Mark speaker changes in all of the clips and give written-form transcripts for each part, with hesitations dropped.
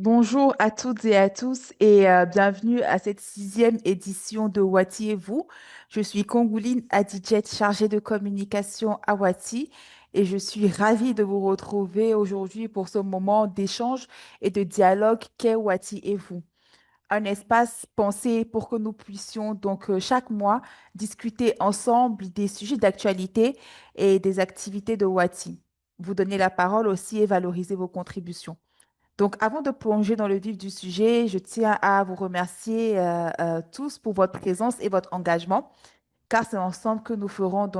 Speaker 1: Bonjour à toutes et à tous et bienvenue à cette sixième édition de Wati et vous. Je suis Kongouline Adidjet, chargée de communication à Wati et je suis ravie de vous retrouver aujourd'hui pour ce moment d'échange et de dialogue qu'est Wati et vous. Un espace pensé pour que nous puissions chaque mois discuter ensemble des sujets d'actualité et des activités de Wati. Vous donner la parole aussi et valoriser vos contributions. Donc, avant de plonger dans le vif du sujet, je tiens à vous remercier tous pour votre présence et votre engagement, car c'est ensemble que nous ferons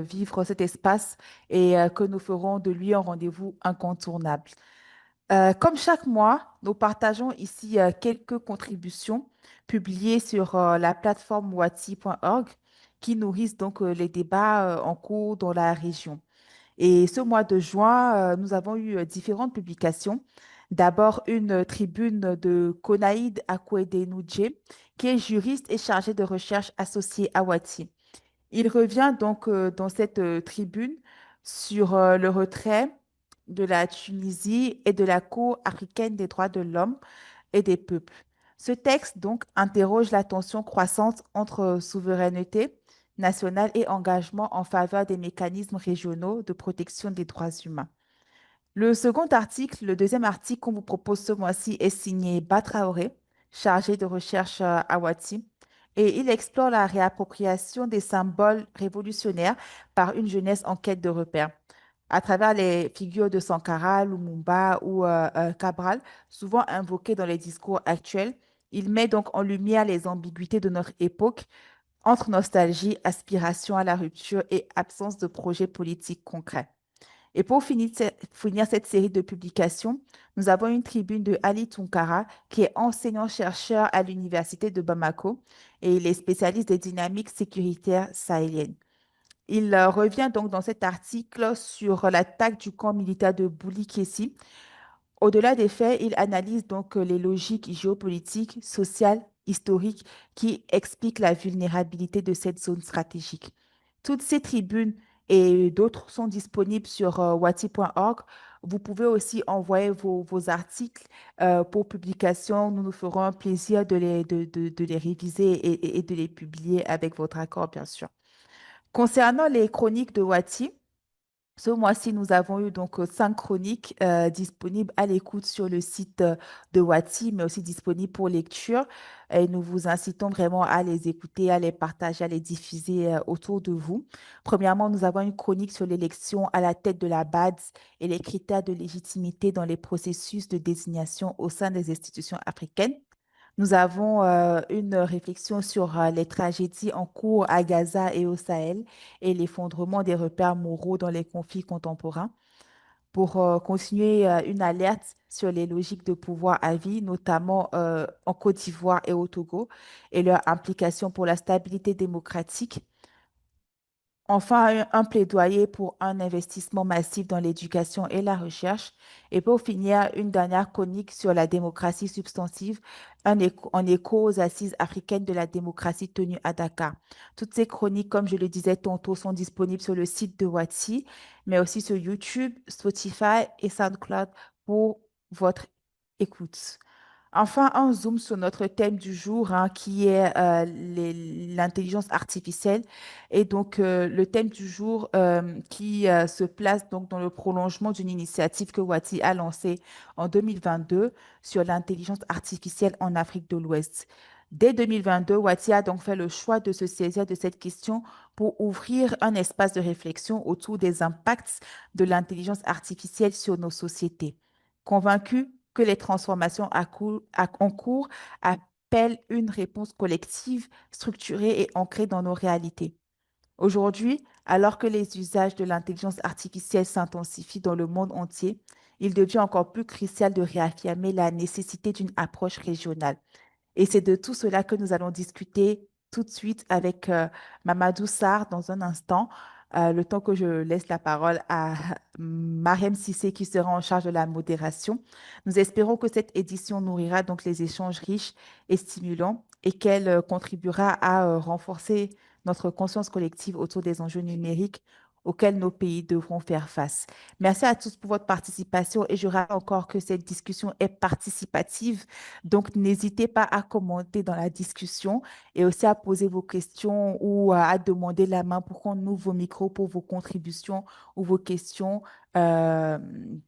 Speaker 1: vivre cet espace et que nous ferons de lui un rendez-vous incontournable. Comme chaque mois, nous partageons ici quelques contributions publiées sur la plateforme wati.org qui nourrissent les débats en cours dans la région. Et ce mois de juin, nous avons eu différentes publications. D'abord, une tribune de Konaïd Akwedenoudje, qui est juriste et chargé de recherche associé à Wati. Il revient dans cette tribune sur le retrait de la Tunisie et de la Cour africaine des droits de l'homme et des peuples. Ce texte donc interroge la tension croissante entre souveraineté nationale et engagement en faveur des mécanismes régionaux de protection des droits humains. Le second article, le deuxième article qu'on vous propose ce mois-ci est signé Batraoré, chargé de recherche à Wati, et il explore la réappropriation des symboles révolutionnaires par une jeunesse en quête de repères. À travers les figures de Sankara, Lumumba ou Cabral, souvent invoquées dans les discours actuels, il met donc en lumière les ambiguïtés de notre époque entre nostalgie, aspiration à la rupture et absence de projet politique concret. Et pour finir cette série de publications, nous avons une tribune de Ali Tunkara, qui est enseignant-chercheur à l'Université de Bamako et il est spécialiste des dynamiques sécuritaires sahéliennes. Il revient donc dans cet article sur l'attaque du camp militaire de Bouli-Kessi. Au-delà des faits, il analyse les logiques géopolitiques, sociales, historiques qui expliquent la vulnérabilité de cette zone stratégique. Toutes ces tribunes et d'autres sont disponibles sur wati.org. Vous pouvez aussi envoyer vos articles pour publication. Nous nous ferons un plaisir de les réviser et de les publier avec votre accord, bien sûr. Concernant les chroniques de Wati, ce mois-ci, nous avons eu cinq chroniques disponibles à l'écoute sur le site de Wati, mais aussi disponibles pour lecture. Et nous vous incitons vraiment à les écouter, à les partager, à les diffuser autour de vous. Premièrement, nous avons une chronique sur l'élection à la tête de la BADS et les critères de légitimité dans les processus de désignation au sein des institutions africaines. Nous avons une réflexion sur les tragédies en cours à Gaza et au Sahel et l'effondrement des repères moraux dans les conflits contemporains. Pour continuer, une alerte sur les logiques de pouvoir à vie, notamment en Côte d'Ivoire et au Togo, et leur implication pour la stabilité démocratique. Enfin, un plaidoyer pour un investissement massif dans l'éducation et la recherche. Et pour finir, une dernière chronique sur la démocratie substantive, en écho aux assises africaines de la démocratie tenues à Dakar. Toutes ces chroniques, comme je le disais tantôt, sont disponibles sur le site de Wati, mais aussi sur YouTube, Spotify et SoundCloud pour votre écoute. Enfin, un zoom sur notre thème du jour, hein, qui est l'intelligence artificielle. Et le thème du jour qui se place donc dans le prolongement d'une initiative que Wati a lancée en 2022 sur l'intelligence artificielle en Afrique de l'Ouest. Dès 2022, Wati a donc fait le choix de se saisir de cette question pour ouvrir un espace de réflexion autour des impacts de l'intelligence artificielle sur nos sociétés. Convaincu que les transformations en cours appellent une réponse collective, structurée et ancrée dans nos réalités. Aujourd'hui, alors que les usages de l'intelligence artificielle s'intensifient dans le monde entier, il devient encore plus crucial de réaffirmer la nécessité d'une approche régionale. Et c'est de tout cela que nous allons discuter tout de suite avec Mamadou Sarr dans un instant, le temps que je laisse la parole à Mariem Sissé qui sera en charge de la modération. Nous espérons que cette édition nourrira donc les échanges riches et stimulants et qu'elle contribuera à renforcer notre conscience collective autour des enjeux numériques auxquels nos pays devront faire face. Merci à tous pour votre participation et je rappelle encore que cette discussion est participative, donc n'hésitez pas à commenter dans la discussion et aussi à poser vos questions ou à demander la main pour qu'on ouvre vos micros pour vos contributions ou vos questions euh,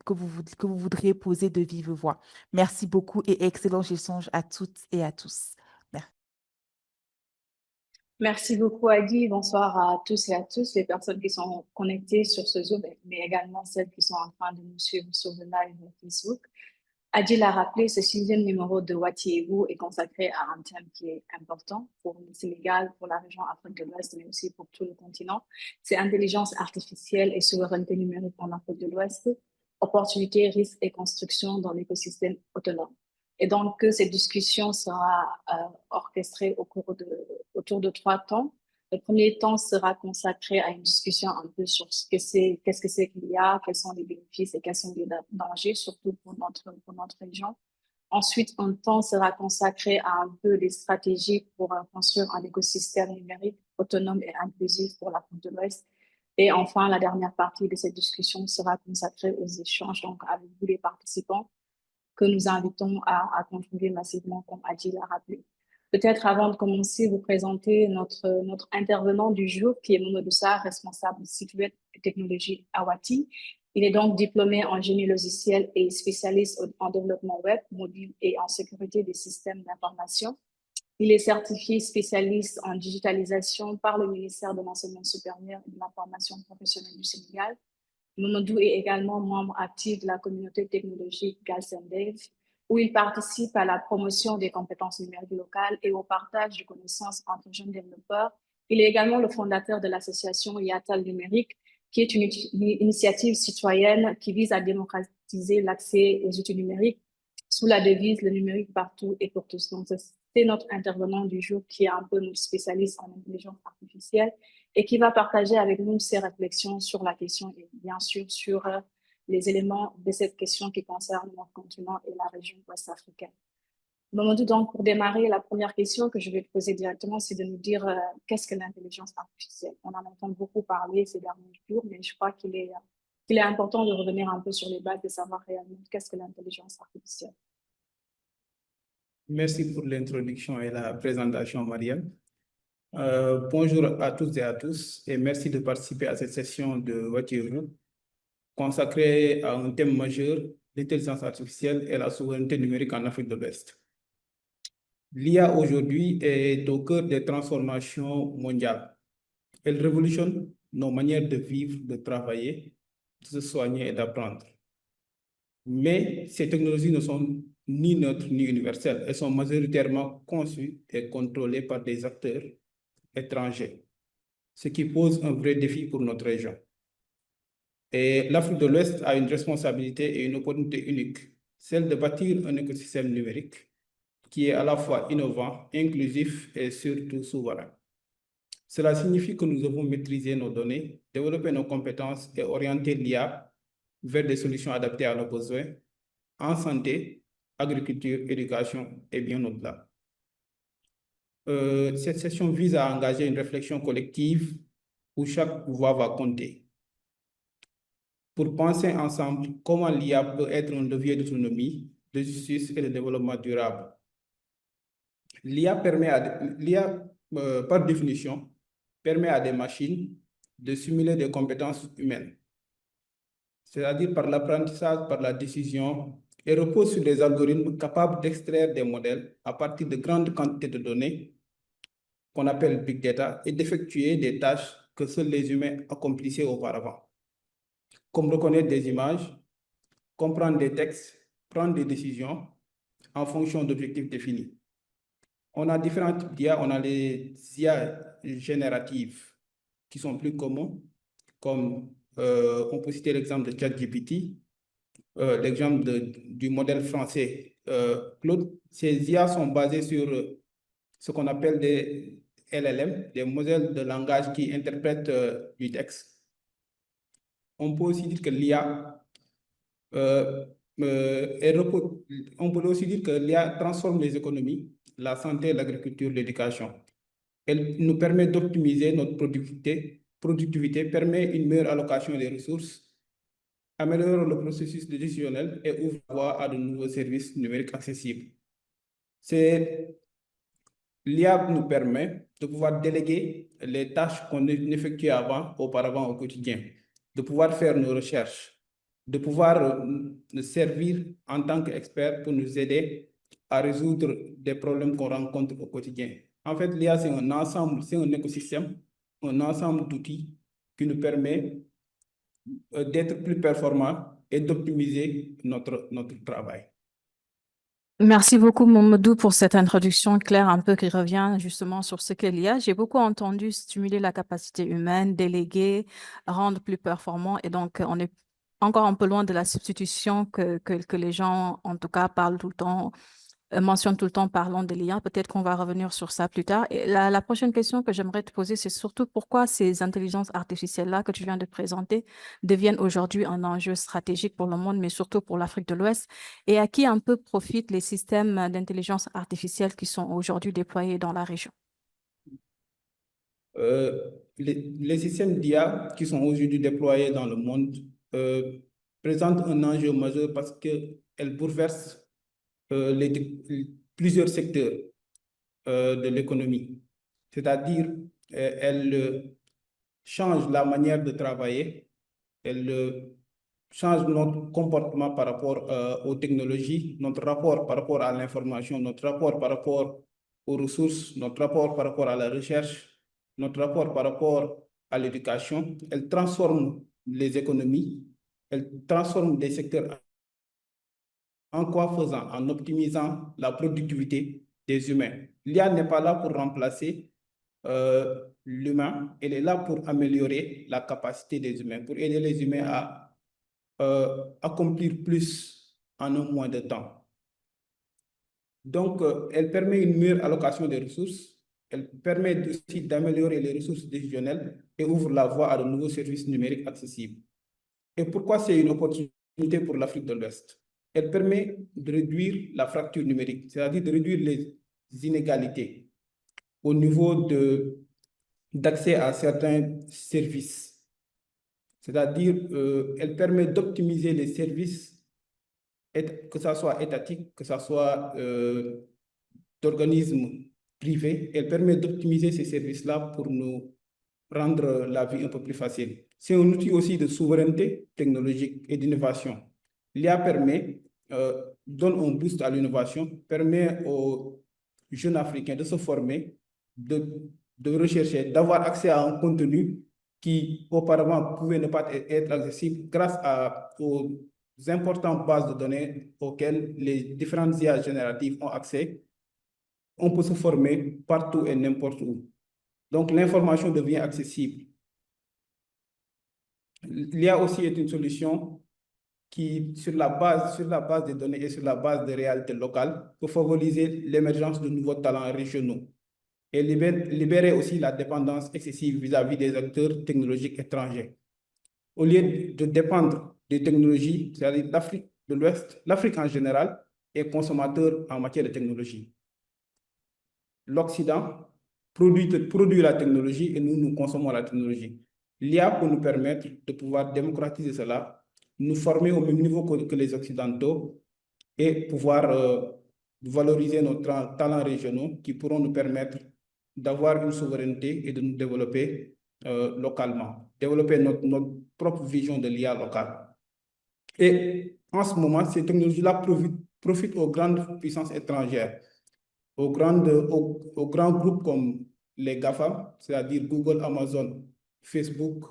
Speaker 1: que vous voudriez poser de vive voix. Merci beaucoup et excellent échange à toutes et à tous. Merci.
Speaker 2: Merci beaucoup, Adi. Bonsoir à tous et à tous, les personnes qui sont connectées sur ce Zoom, mais également celles qui sont en train de nous suivre sur le live Facebook. Adi l'a rappelé, ce sixième numéro de Watiez-vous est consacré à un thème qui est important pour le Sénégal, pour la région Afrique de l'Ouest, mais aussi pour tout le continent. C'est intelligence artificielle et souveraineté numérique en Afrique de l'Ouest, opportunités, risques et construction dans l'écosystème autonome. Et donc, cette discussion sera orchestrée autour de 3 temps. Le premier temps sera consacré à une discussion un peu sur qu'est-ce que c'est qu'il y a, quels sont les bénéfices et quels sont les dangers, surtout pour notre région. Ensuite, un temps sera consacré à un peu les stratégies pour construire un écosystème numérique autonome et inclusif pour l'Afrique de l'Ouest. Et enfin, la dernière partie de cette discussion sera consacrée aux échanges, donc avec vous les participants, que nous invitons à contribuer massivement, comme Adji l'a rappelé. Peut-être avant de commencer, vous présenter notre intervenant du jour, qui est Mamadou Sarr, responsable du site web et technologie à Wati. Il est donc diplômé en génie logiciel et spécialiste en développement web, mobile et en sécurité des systèmes d'information. Il est certifié spécialiste en digitalisation par le ministère de l'Enseignement supérieur et de la formation professionnelle du Sénégal. Mamadou est également membre actif de la communauté technologique Galsen-Dev, où il participe à la promotion des compétences numériques locales et au partage de connaissances entre jeunes développeurs. Il est également le fondateur de l'association Yatal Numérique, qui est une initiative citoyenne qui vise à démocratiser l'accès aux outils numériques sous la devise le numérique partout et pour tous. Donc, c'est notre intervenant du jour qui est un peu notre spécialiste en intelligence artificielle et qui va partager avec nous ses réflexions sur la question et bien sûr sur les éléments de cette question qui concernent notre continent et la région ouest-africaine. Mamadou, donc, pour démarrer, la première question que je vais te poser directement, c'est de nous dire qu'est-ce que l'intelligence artificielle? On en entend beaucoup parler ces derniers jours, mais je crois qu'il est important de revenir un peu sur les bases et savoir réellement qu'est-ce que l'intelligence artificielle.
Speaker 3: Merci pour l'introduction et la présentation, Mariam. Bonjour à toutes et à tous et merci de participer à cette session de Watiez-vous consacrée à un thème majeur, l'intelligence artificielle et la souveraineté numérique en Afrique de l'Ouest. L'IA aujourd'hui est au cœur des transformations mondiales. Elle révolutionne nos manières de vivre, de travailler, de se soigner et d'apprendre. Mais ces technologies ne sont ni neutres ni universelles. Elles sont majoritairement conçues et contrôlées par des acteurs étrangers, ce qui pose un vrai défi pour notre région. Et l'Afrique de l'Ouest a une responsabilité et une opportunité unique, celle de bâtir un écosystème numérique qui est à la fois innovant, inclusif et surtout souverain. Cela signifie que nous devons maîtriser nos données, développer nos compétences et orienter l'IA vers des solutions adaptées à nos besoins en santé, agriculture, éducation et bien au-delà. Cette session vise à engager une réflexion collective où chaque voix va compter pour penser ensemble comment l'IA peut être un levier d'autonomie, de justice et de développement durable. L'IA, par définition, permet à des machines de simuler des compétences humaines, c'est-à-dire par l'apprentissage, par la décision, et repose sur des algorithmes capables d'extraire des modèles à partir de grandes quantités de données qu'on appelle Big Data et d'effectuer des tâches que seuls les humains accomplissaient auparavant, comme reconnaître des images, comprendre des textes, prendre des décisions en fonction d'objectifs définis. On a différents types d'IA. On a les IA génératives qui sont plus communs, comme on peut citer l'exemple de ChatGPT, l'exemple du modèle français Claude. Ces IA sont basées sur ce qu'on appelle des LLM, des modèles de langage qui interprètent du texte. On peut aussi dire que l'IA on peut aussi dire que l'IA transforme les économies, la santé, l'agriculture, l'éducation. Elle nous permet d'optimiser notre productivité productivité, permet une meilleure allocation des ressources, améliore le processus décisionnel et ouvre la voie à de nouveaux services numériques accessibles. L'IA nous permet de pouvoir déléguer les tâches qu'on effectuait auparavant au quotidien, de pouvoir faire nos recherches, de pouvoir nous servir en tant qu'expert pour nous aider à résoudre des problèmes qu'on rencontre au quotidien. En fait, l'IA, c'est un ensemble, c'est un écosystème, un ensemble d'outils qui nous permet d'être plus performants et d'optimiser notre travail.
Speaker 4: Merci beaucoup, Mamadou, pour cette introduction claire un peu qui revient justement sur ce qu'est l'IA. J'ai beaucoup entendu stimuler la capacité humaine, déléguer, rendre plus performant. Et donc, on est encore un peu loin de la substitution que les gens, en tout cas, parlent tout le temps, mentionnent tout le temps parlant de l'IA. Peut-être qu'on va revenir sur ça plus tard. Et la prochaine question que j'aimerais te poser, c'est surtout pourquoi ces intelligences artificielles-là que tu viens de présenter deviennent aujourd'hui un enjeu stratégique pour le monde, mais surtout pour l'Afrique de l'Ouest, et à qui un peu profitent les systèmes d'intelligence artificielle qui sont aujourd'hui déployés dans la région.
Speaker 3: Les systèmes d'IA qui sont aujourd'hui déployés dans le monde présentent un enjeu majeur parce qu'elles bouleversent plusieurs secteurs de l'économie. C'est-à-dire, elles changent la manière de travailler, elles changent notre comportement par rapport aux technologies, notre rapport par rapport à l'information, notre rapport par rapport aux ressources, notre rapport par rapport à la recherche, notre rapport par rapport à l'éducation. Elles transforment les économies, elles transforment des secteurs. En quoi faisant? En optimisant la productivité des humains. L'IA n'est pas là pour remplacer l'humain, elle est là pour améliorer la capacité des humains, pour aider les humains à accomplir plus en un moins de temps. Donc, elle permet une meilleure allocation des ressources, elle permet aussi d'améliorer les ressources décisionnelles et ouvre la voie à de nouveaux services numériques accessibles. Et pourquoi c'est une opportunité pour l'Afrique de l'Ouest? Elle permet de réduire la fracture numérique, c'est-à-dire de réduire les inégalités au niveau d'accès à certains services. C'est-à-dire, elle permet d'optimiser les services, que ce soit étatique, que ce soit d'organismes privés. Elle permet d'optimiser ces services-là pour nous rendre la vie un peu plus facile. C'est un outil aussi de souveraineté technologique et d'innovation. L'IA donne un boost à l'innovation, permet aux jeunes Africains de se former, de rechercher, d'avoir accès à un contenu qui auparavant pouvait ne pas être accessible grâce aux importantes bases de données auxquelles les différentes IA génératives ont accès. On peut se former partout et n'importe où. Donc, l'information devient accessible. L'IA aussi est une solution qui, sur la base des données et sur la base des réalités locales, peut favoriser l'émergence de nouveaux talents régionaux et libérer aussi la dépendance excessive vis-à-vis des acteurs technologiques étrangers. Au lieu de dépendre des technologies, c'est-à-dire l'Afrique de l'Ouest, l'Afrique en général est consommateur en matière de technologie. L'Occident produit la technologie et nous consommons la technologie. L'IA peut nous permettre de pouvoir démocratiser cela, nous former au même niveau que les Occidentaux et pouvoir valoriser nos talents régionaux qui pourront nous permettre d'avoir une souveraineté et de nous développer localement, développer notre propre vision de l'IA locale. Et en ce moment, ces technologies-là profitent aux grandes puissances étrangères, aux grands groupes comme les GAFA, c'est-à-dire Google, Amazon, Facebook,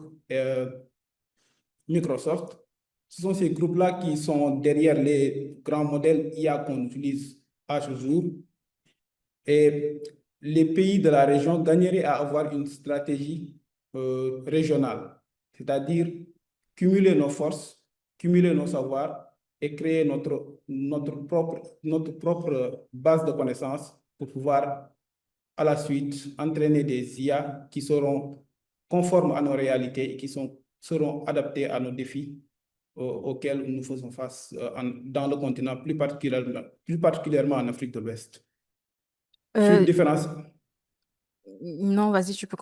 Speaker 3: Microsoft. Ce sont ces groupes-là qui sont derrière les grands modèles IA qu'on utilise à ce jour. Et les pays de la région gagneraient à avoir une stratégie régionale, c'est-à-dire cumuler nos forces, cumuler nos savoirs et créer notre propre base de connaissances pour pouvoir, à la suite, entraîner des IA qui seront conformes à nos réalités et qui seront adaptés à nos défis auxquels nous faisons face dans le continent, plus particulièrement en Afrique de l'Ouest. Sur une différence.
Speaker 4: Non, vas-y, tu peux.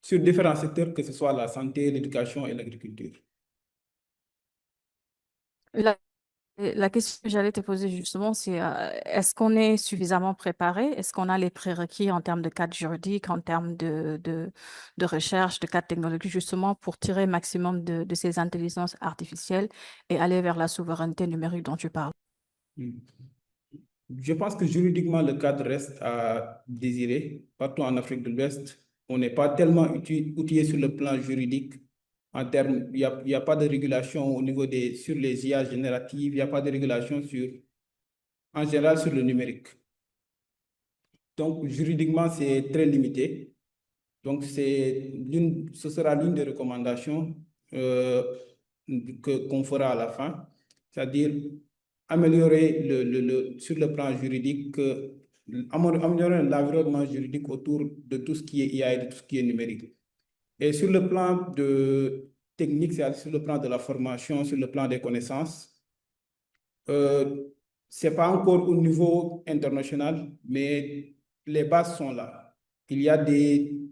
Speaker 3: sur différents secteurs, que ce soit la santé, l'éducation et l'agriculture.
Speaker 4: La question que j'allais te poser justement, c'est est-ce qu'on est suffisamment préparé? Est-ce qu'on a les prérequis en termes de cadre juridique, en termes de recherche, de cadre technologique, justement pour tirer maximum de ces intelligences artificielles et aller vers la souveraineté numérique dont tu parles?
Speaker 3: Je pense que juridiquement, le cadre reste à désirer. Partout en Afrique de l'Ouest, on n'est pas tellement outillé sur le plan juridique. En termes, il n'y a pas de régulation au niveau sur les IA génératives, il n'y a pas de régulation en général sur le numérique. Donc, juridiquement, c'est très limité. Donc, ce sera l'une des recommandations qu'on fera à la fin, c'est-à-dire améliorer sur le plan juridique, améliorer l'environnement juridique autour de tout ce qui est IA et de tout ce qui est numérique. Et sur le plan technique, c'est-à-dire sur le plan de la formation, sur le plan des connaissances, ce n'est pas encore au niveau international, mais les bases sont là. Il y a des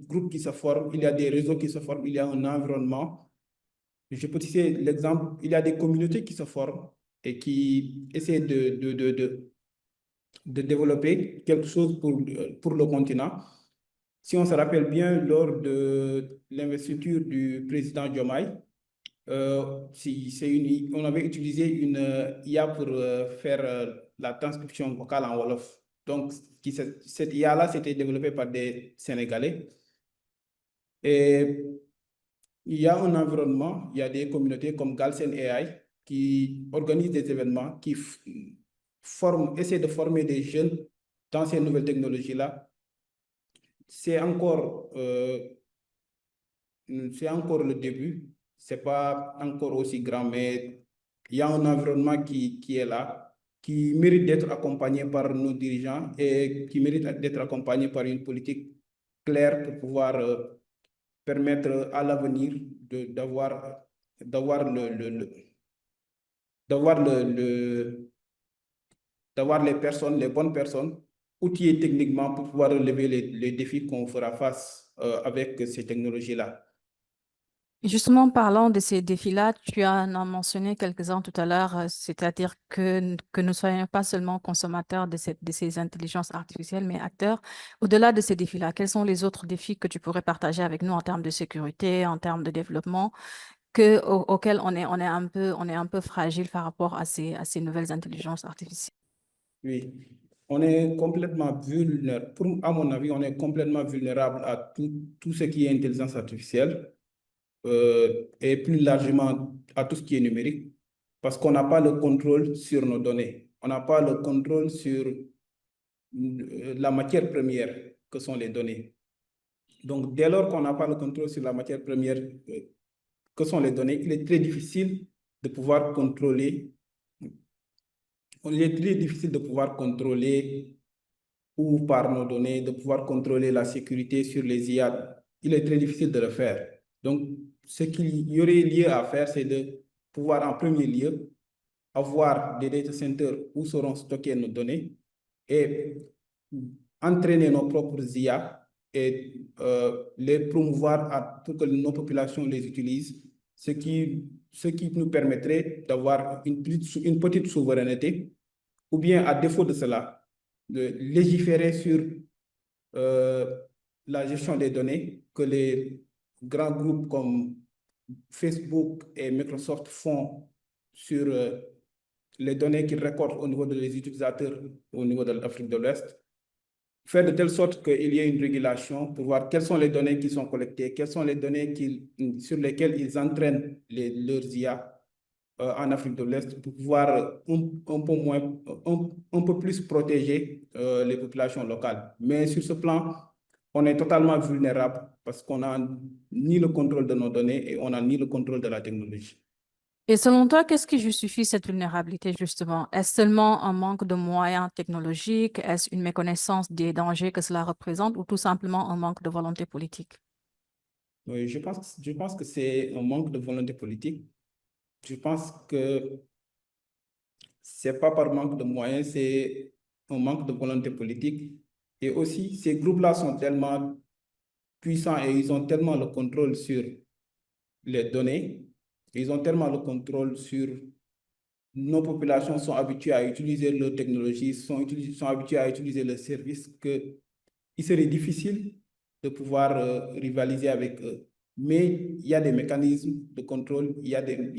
Speaker 3: groupes qui se forment, il y a des réseaux qui se forment, il y a un environnement. Je peux citer l'exemple, il y a des communautés qui se forment et qui essaient de développer quelque chose pour le continent. Si on se rappelle bien, lors de l'investiture du président Diomaye, on avait utilisé une IA pour faire la transcription vocale en Wolof. Donc, cette IA-là, c'était développée par des Sénégalais. Et il y a un environnement, il y a des communautés comme Galsen AI qui organisent des événements, qui essaient de former des jeunes dans ces nouvelles technologies-là. C'est encore le début. Ce n'est pas encore aussi grand, mais il y a un environnement qui est là, qui mérite d'être accompagné par nos dirigeants et qui mérite d'être accompagné par une politique claire pour pouvoir permettre à l'avenir d'avoir les bonnes personnes outillées techniquement pour pouvoir relever les défis qu'on fera face avec ces technologies-là.
Speaker 4: Justement, parlant de ces défis-là, tu en as mentionné quelques-uns tout à l'heure, c'est-à-dire que nous ne soyons pas seulement consommateurs de ces intelligences artificielles, mais acteurs. Au-delà de ces défis-là, quels sont les autres défis que tu pourrais partager avec nous en termes de sécurité, en termes de développement, auxquels on est un peu fragile par rapport à ces nouvelles intelligences artificielles?
Speaker 3: Oui, on est complètement vulnérable. À mon avis, on est complètement vulnérable à tout ce qui est intelligence artificielle. Et plus largement à tout ce qui est numérique, parce qu'on n'a pas le contrôle sur nos données. On n'a pas le contrôle sur la matière première que sont les données. Donc, dès lors qu'on n'a pas le contrôle sur la matière première que sont les données, il est très difficile de pouvoir contrôler. Il est très difficile de pouvoir contrôler ou par nos données, de pouvoir contrôler la sécurité sur les IA. Il est très difficile de le faire. Donc, ce qu'il y aurait lieu à faire, c'est de pouvoir en premier lieu avoir des data centers où seront stockées nos données et entraîner nos propres IA et les promouvoir pour que nos populations les utilisent, ce qui nous permettrait d'avoir une petite souveraineté, ou bien à défaut de cela, de légiférer sur la gestion des données que les grands groupes comme Facebook et Microsoft font sur les données qu'ils récoltent au niveau des utilisateurs au niveau de l'Afrique de l'Ouest. Faire de telle sorte qu'il y ait une régulation pour voir quelles sont les données qui sont collectées, quelles sont les données sur lesquelles ils entraînent leurs IA en Afrique de l'Est pour pouvoir un peu plus protéger les populations locales. Mais sur ce plan, on est totalement vulnérable parce qu'on n'a ni le contrôle de nos données et on n'a ni le contrôle de la technologie.
Speaker 4: Et selon toi, qu'est-ce qui justifie cette vulnérabilité, justement? Est-ce seulement un manque de moyens technologiques? Est-ce une méconnaissance des dangers que cela représente ou tout simplement un manque de volonté politique?
Speaker 3: Oui, je pense que c'est un manque de volonté politique. Je pense que ce n'est pas par manque de moyens, c'est un manque de volonté politique. Et aussi, ces groupes-là sont tellement puissants et ils ont tellement le contrôle sur les données, ils ont tellement le contrôle sur nos populations sont habituées à utiliser leurs technologies, sont habituées à utiliser leurs services, qu'il serait difficile de pouvoir rivaliser avec eux. Mais il y a des mécanismes de contrôle, il y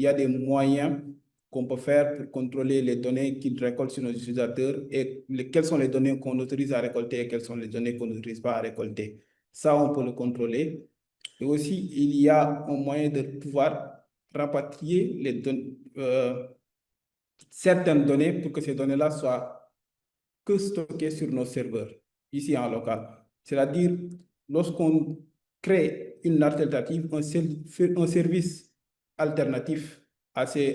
Speaker 3: a des moyens qu'on peut faire pour contrôler les données qu'ils récoltent sur nos utilisateurs et quelles sont les données qu'on autorise à récolter et quelles sont les données qu'on n'autorise pas à récolter. Ça, on peut le contrôler. Et aussi, il y a un moyen de pouvoir rapatrier les données, certaines données pour que ces données-là soient que stockées sur nos serveurs, ici en local. C'est-à-dire, lorsqu'on crée une alternative, un service alternatif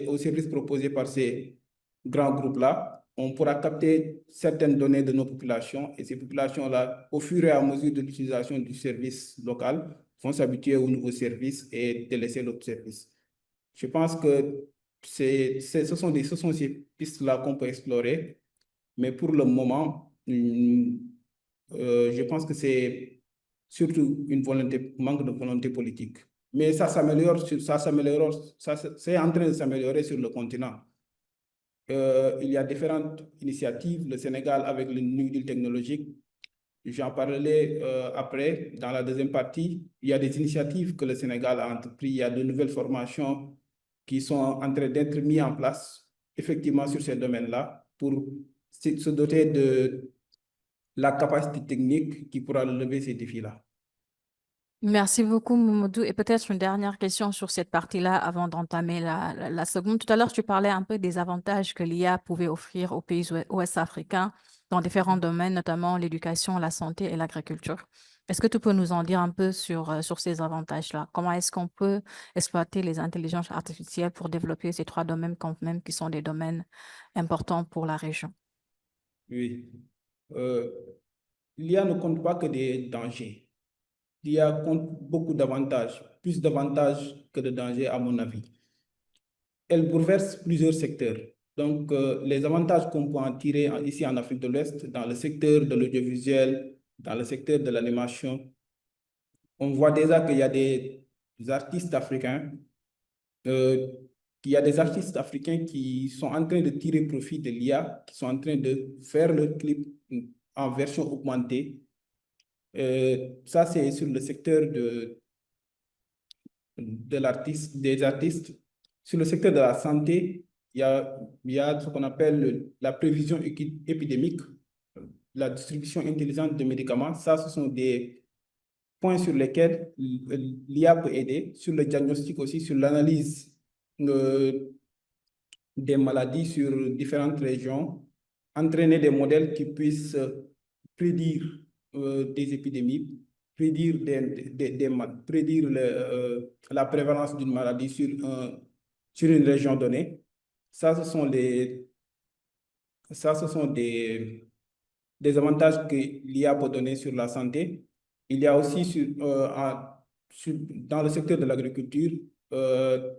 Speaker 3: aux services proposés par ces grands groupes-là, on pourra capter certaines données de nos populations et ces populations-là, au fur et à mesure de l'utilisation du service local, vont s'habituer au nouveau service et délaisser l'autre service. Je pense que ce sont ces pistes-là qu'on peut explorer, mais pour le moment, je pense que c'est surtout manque de volonté politique. Mais ça s'améliore, c'est en train de s'améliorer sur le continent. Il y a différentes initiatives. Le Sénégal avec le New Deal technologique, j'en parlerai après, dans la deuxième partie. Il y a des initiatives que le Sénégal a entrepris. Il y a de nouvelles formations qui sont en train d'être mises en place, effectivement, sur ces domaines-là, pour se doter de la capacité technique qui pourra relever ces défis-là.
Speaker 4: Merci beaucoup, Mamadou. Et peut-être une dernière question sur cette partie-là avant d'entamer la seconde. Tout à l'heure, tu parlais un peu des avantages que l'IA pouvait offrir aux pays ouest africains dans différents domaines, notamment l'éducation, la santé et l'agriculture. Est-ce que tu peux nous en dire un peu sur ces avantages-là? Comment est-ce qu'on peut exploiter les intelligences artificielles pour développer ces trois domaines quand même qui sont des domaines importants pour la région?
Speaker 3: Oui. L'IA ne compte pas que des dangers. L'IA compte beaucoup d'avantages, plus d'avantages que de dangers à mon avis. Elle bouleverse plusieurs secteurs. Donc, les avantages qu'on peut en tirer ici en Afrique de l'Ouest, dans le secteur de l'audiovisuel, dans le secteur de l'animation, on voit déjà qu'il y a des artistes africains, qui sont en train de tirer profit de l'IA, qui sont en train de faire leurs clips en version augmentée. Ça, c'est sur le secteur des artistes. Sur le secteur de la santé, il y a ce qu'on appelle la prévision épidémique, la distribution intelligente de médicaments. Ça, ce sont des points sur lesquels l'IA peut aider, sur le diagnostic aussi, sur l'analyse des maladies sur différentes régions, entraîner des modèles qui puissent prédire des épidémies, prédire, prédire la prévalence d'une maladie sur une région donnée. Ça, ce sont des avantages que l'IA peut donner sur la santé. Il y a aussi dans le secteur de l'agriculture,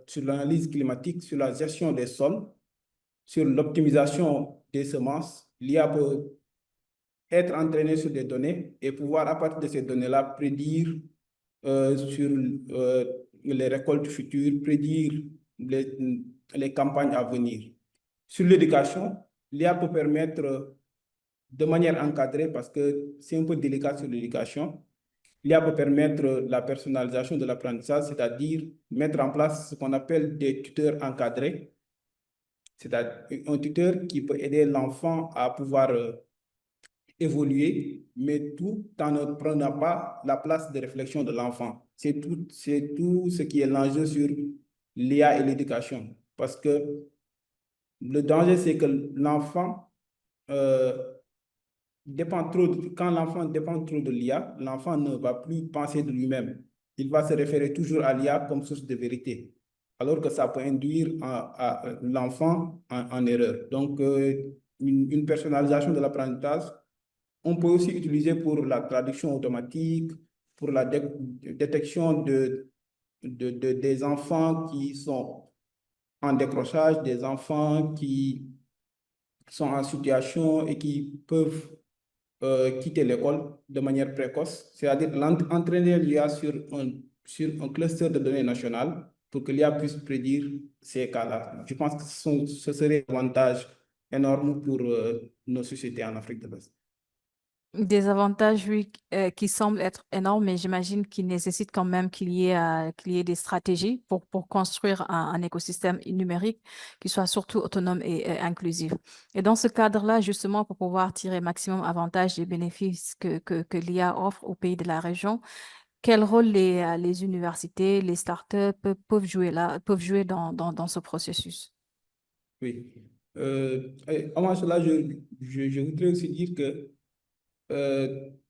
Speaker 3: sur l'analyse climatique, sur la gestion des sols, sur l'optimisation des semences. L'IA peut être entraînée sur des données et pouvoir, à partir de ces données-là, prédire sur les récoltes futures, prédire les campagnes à venir. Sur l'éducation, l'IA peut permettre de manière encadrée, parce que c'est un peu délicat sur l'éducation, l'IA peut permettre la personnalisation de l'apprentissage, c'est-à-dire mettre en place ce qu'on appelle des tuteurs encadrés, c'est-à-dire un tuteur qui peut aider l'enfant à pouvoir évoluer, mais tout en ne prenant pas la place de réflexion de l'enfant. C'est tout ce qui est l'enjeu sur l'IA et l'éducation. Parce que le danger, c'est que l'enfant quand l'enfant dépend trop de l'IA, l'enfant ne va plus penser de lui-même. Il va se référer toujours à l'IA comme source de vérité, alors que ça peut induire l'enfant en erreur. Donc, une personnalisation de l'apprentissage, on peut aussi utiliser pour la traduction automatique, pour la détection des enfants qui sont en décrochage, des enfants qui sont en situation et qui peuvent quitter l'école de manière précoce, c'est-à-dire entraîner l'IA sur un cluster de données nationales pour que l'IA puisse prédire ces cas-là. Je pense que ce serait un avantage énorme pour nos sociétés en Afrique de l'Ouest.
Speaker 4: Des avantages, oui, qui semblent être énormes, mais j'imagine qu'ils nécessitent quand même qu'il y ait des stratégies pour construire un écosystème numérique qui soit surtout autonome et inclusif. Et dans ce cadre-là, justement, pour pouvoir tirer maximum avantage des bénéfices que l'IA offre aux pays de la région, quel rôle les universités, les startups peuvent jouer dans ce processus?
Speaker 3: Oui. Avant cela, je voudrais aussi dire que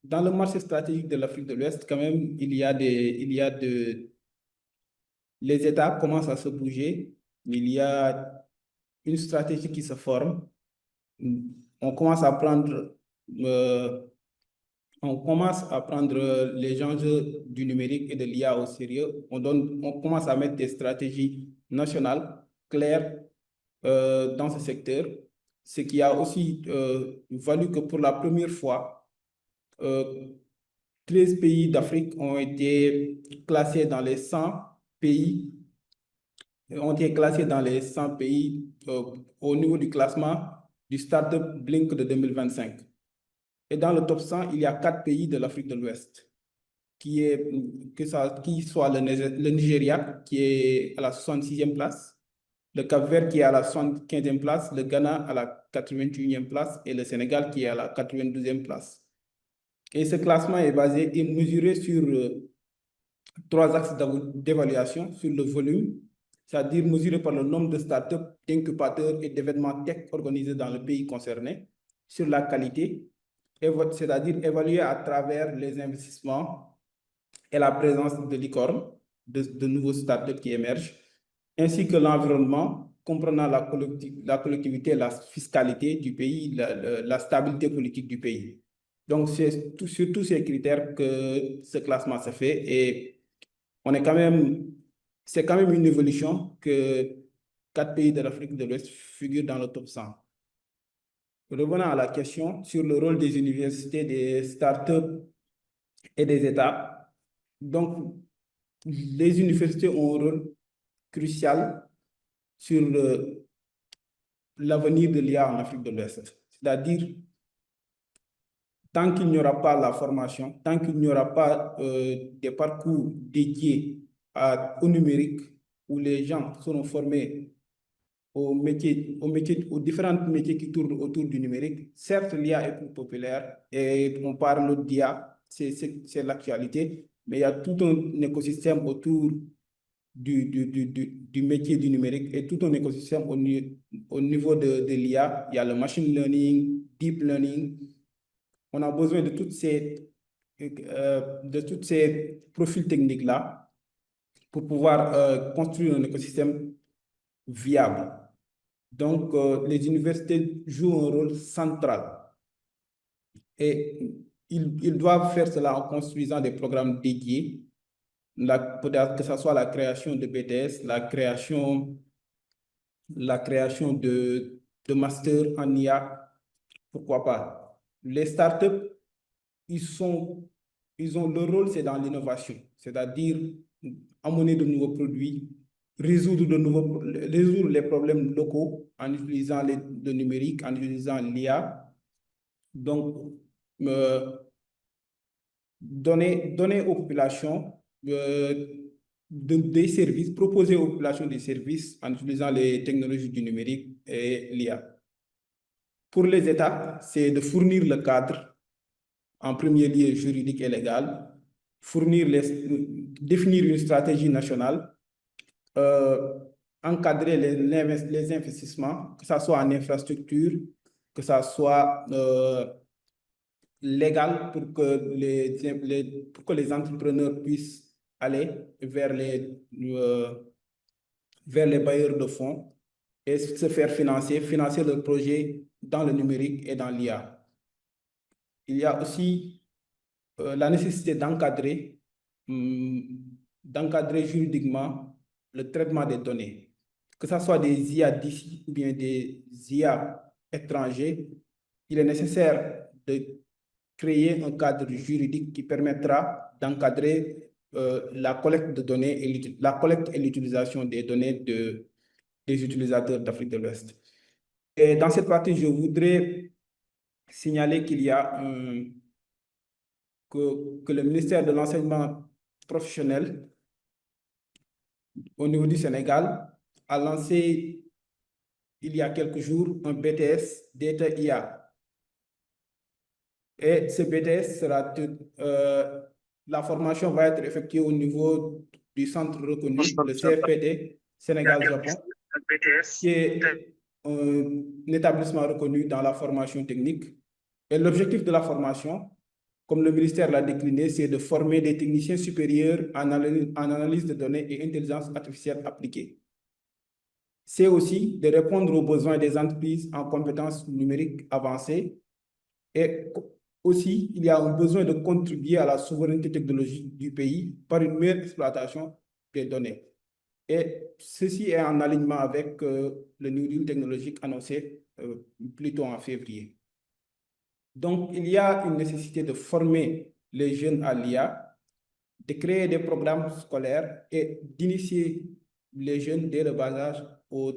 Speaker 3: dans le marché stratégique de l'Afrique de l'Ouest, quand même, les États commencent à se bouger. Il y a une stratégie qui se forme. On commence à prendre, euh, les enjeux du numérique et de l'IA au sérieux. On commence à mettre des stratégies nationales claires dans ce secteur, ce qui a aussi valu que pour la première fois, 13 pays d'Afrique ont été classés dans les 100 pays, au niveau du classement du Startup Blink de 2025. Et dans le top 100, il y a 4 pays de l'Afrique de l'Ouest, qui soit le Nigeria, qui est à la 66e place, le Cap-Vert qui est à la 75e place, le Ghana à la 81e place et le Sénégal qui est à la 92e place. Et ce classement est basé et mesuré sur 3 axes d'évaluation, sur le volume, c'est-à-dire mesuré par le nombre de startups, d'incubateurs et d'événements tech organisés dans le pays concerné, sur la qualité, c'est-à-dire évalué à travers les investissements et la présence de licornes, de nouveaux startups qui émergent, ainsi que l'environnement, comprenant la collectivité, la fiscalité du pays, la stabilité politique du pays. Donc, c'est sur tous ces critères que ce classement se fait et c'est quand même une évolution que 4 pays de l'Afrique de l'Ouest figurent dans le top 100. Revenons à la question sur le rôle des universités, des startups et des États. Donc, les universités ont un rôle crucial sur l'avenir de l'IA en Afrique de l'Ouest. C'est-à-dire, tant qu'il n'y aura pas la formation, tant qu'il n'y aura pas des parcours dédiés au numérique, où les gens seront formés aux différents métiers qui tournent autour du numérique, certes, l'IA est plus populaire et on parle d'IA, c'est l'actualité, mais il y a tout un écosystème autour du métier du numérique et tout un écosystème au niveau de l'IA. Il y a le machine learning, deep learning. On a besoin de tous ces profils techniques-là pour pouvoir construire un écosystème viable. Donc, les universités jouent un rôle central et ils doivent faire cela en construisant des programmes dédiés, que ce soit la création de BTS, la création de masters en IA, pourquoi pas. Les startups, leur rôle, c'est dans l'innovation, c'est-à-dire amener de nouveaux produits, résoudre les problèmes locaux en utilisant le numérique, en utilisant l'IA. Donc, donner aux populations des services, proposer aux populations des services en utilisant les technologies du numérique et l'IA. Pour les États, c'est de fournir le cadre, en premier lieu juridique et légal, définir une stratégie nationale, encadrer les investissements, que ce soit en infrastructure, que ce soit légal pour que les entrepreneurs puissent aller vers les bailleurs de fonds et se faire financer leurs projets dans le numérique et dans l'IA. Il y a aussi la nécessité d'encadrer juridiquement le traitement des données, que ce soit des IA d'ici ou bien des IA étrangers. Il est nécessaire créer un cadre juridique qui permettra d'encadrer la collecte de données et la collecte et l'utilisation des données des utilisateurs d'Afrique de l'Ouest. Et dans cette partie, je voudrais signaler qu'il y a que le ministère de l'Enseignement professionnel au niveau du Sénégal a lancé il y a quelques jours un BTS Data IA. Et ce BTS la formation va être effectuée au niveau du centre reconnu, le CFPT Sénégal-Japon, qui est un établissement reconnu dans la formation technique. Et l'objectif de la formation, comme le ministère l'a décliné, c'est de former des techniciens supérieurs en analyse de données et intelligence artificielle appliquée. C'est aussi de répondre aux besoins des entreprises en compétences numériques avancées. Et aussi, il y a un besoin de contribuer à la souveraineté technologique du pays par une meilleure exploitation des données. Et ceci est en alignement avec le New Deal technologique annoncé plutôt en février. Donc, il y a une nécessité de former les jeunes à l'IA, de créer des programmes scolaires et d'initier les jeunes dès le bas âge aux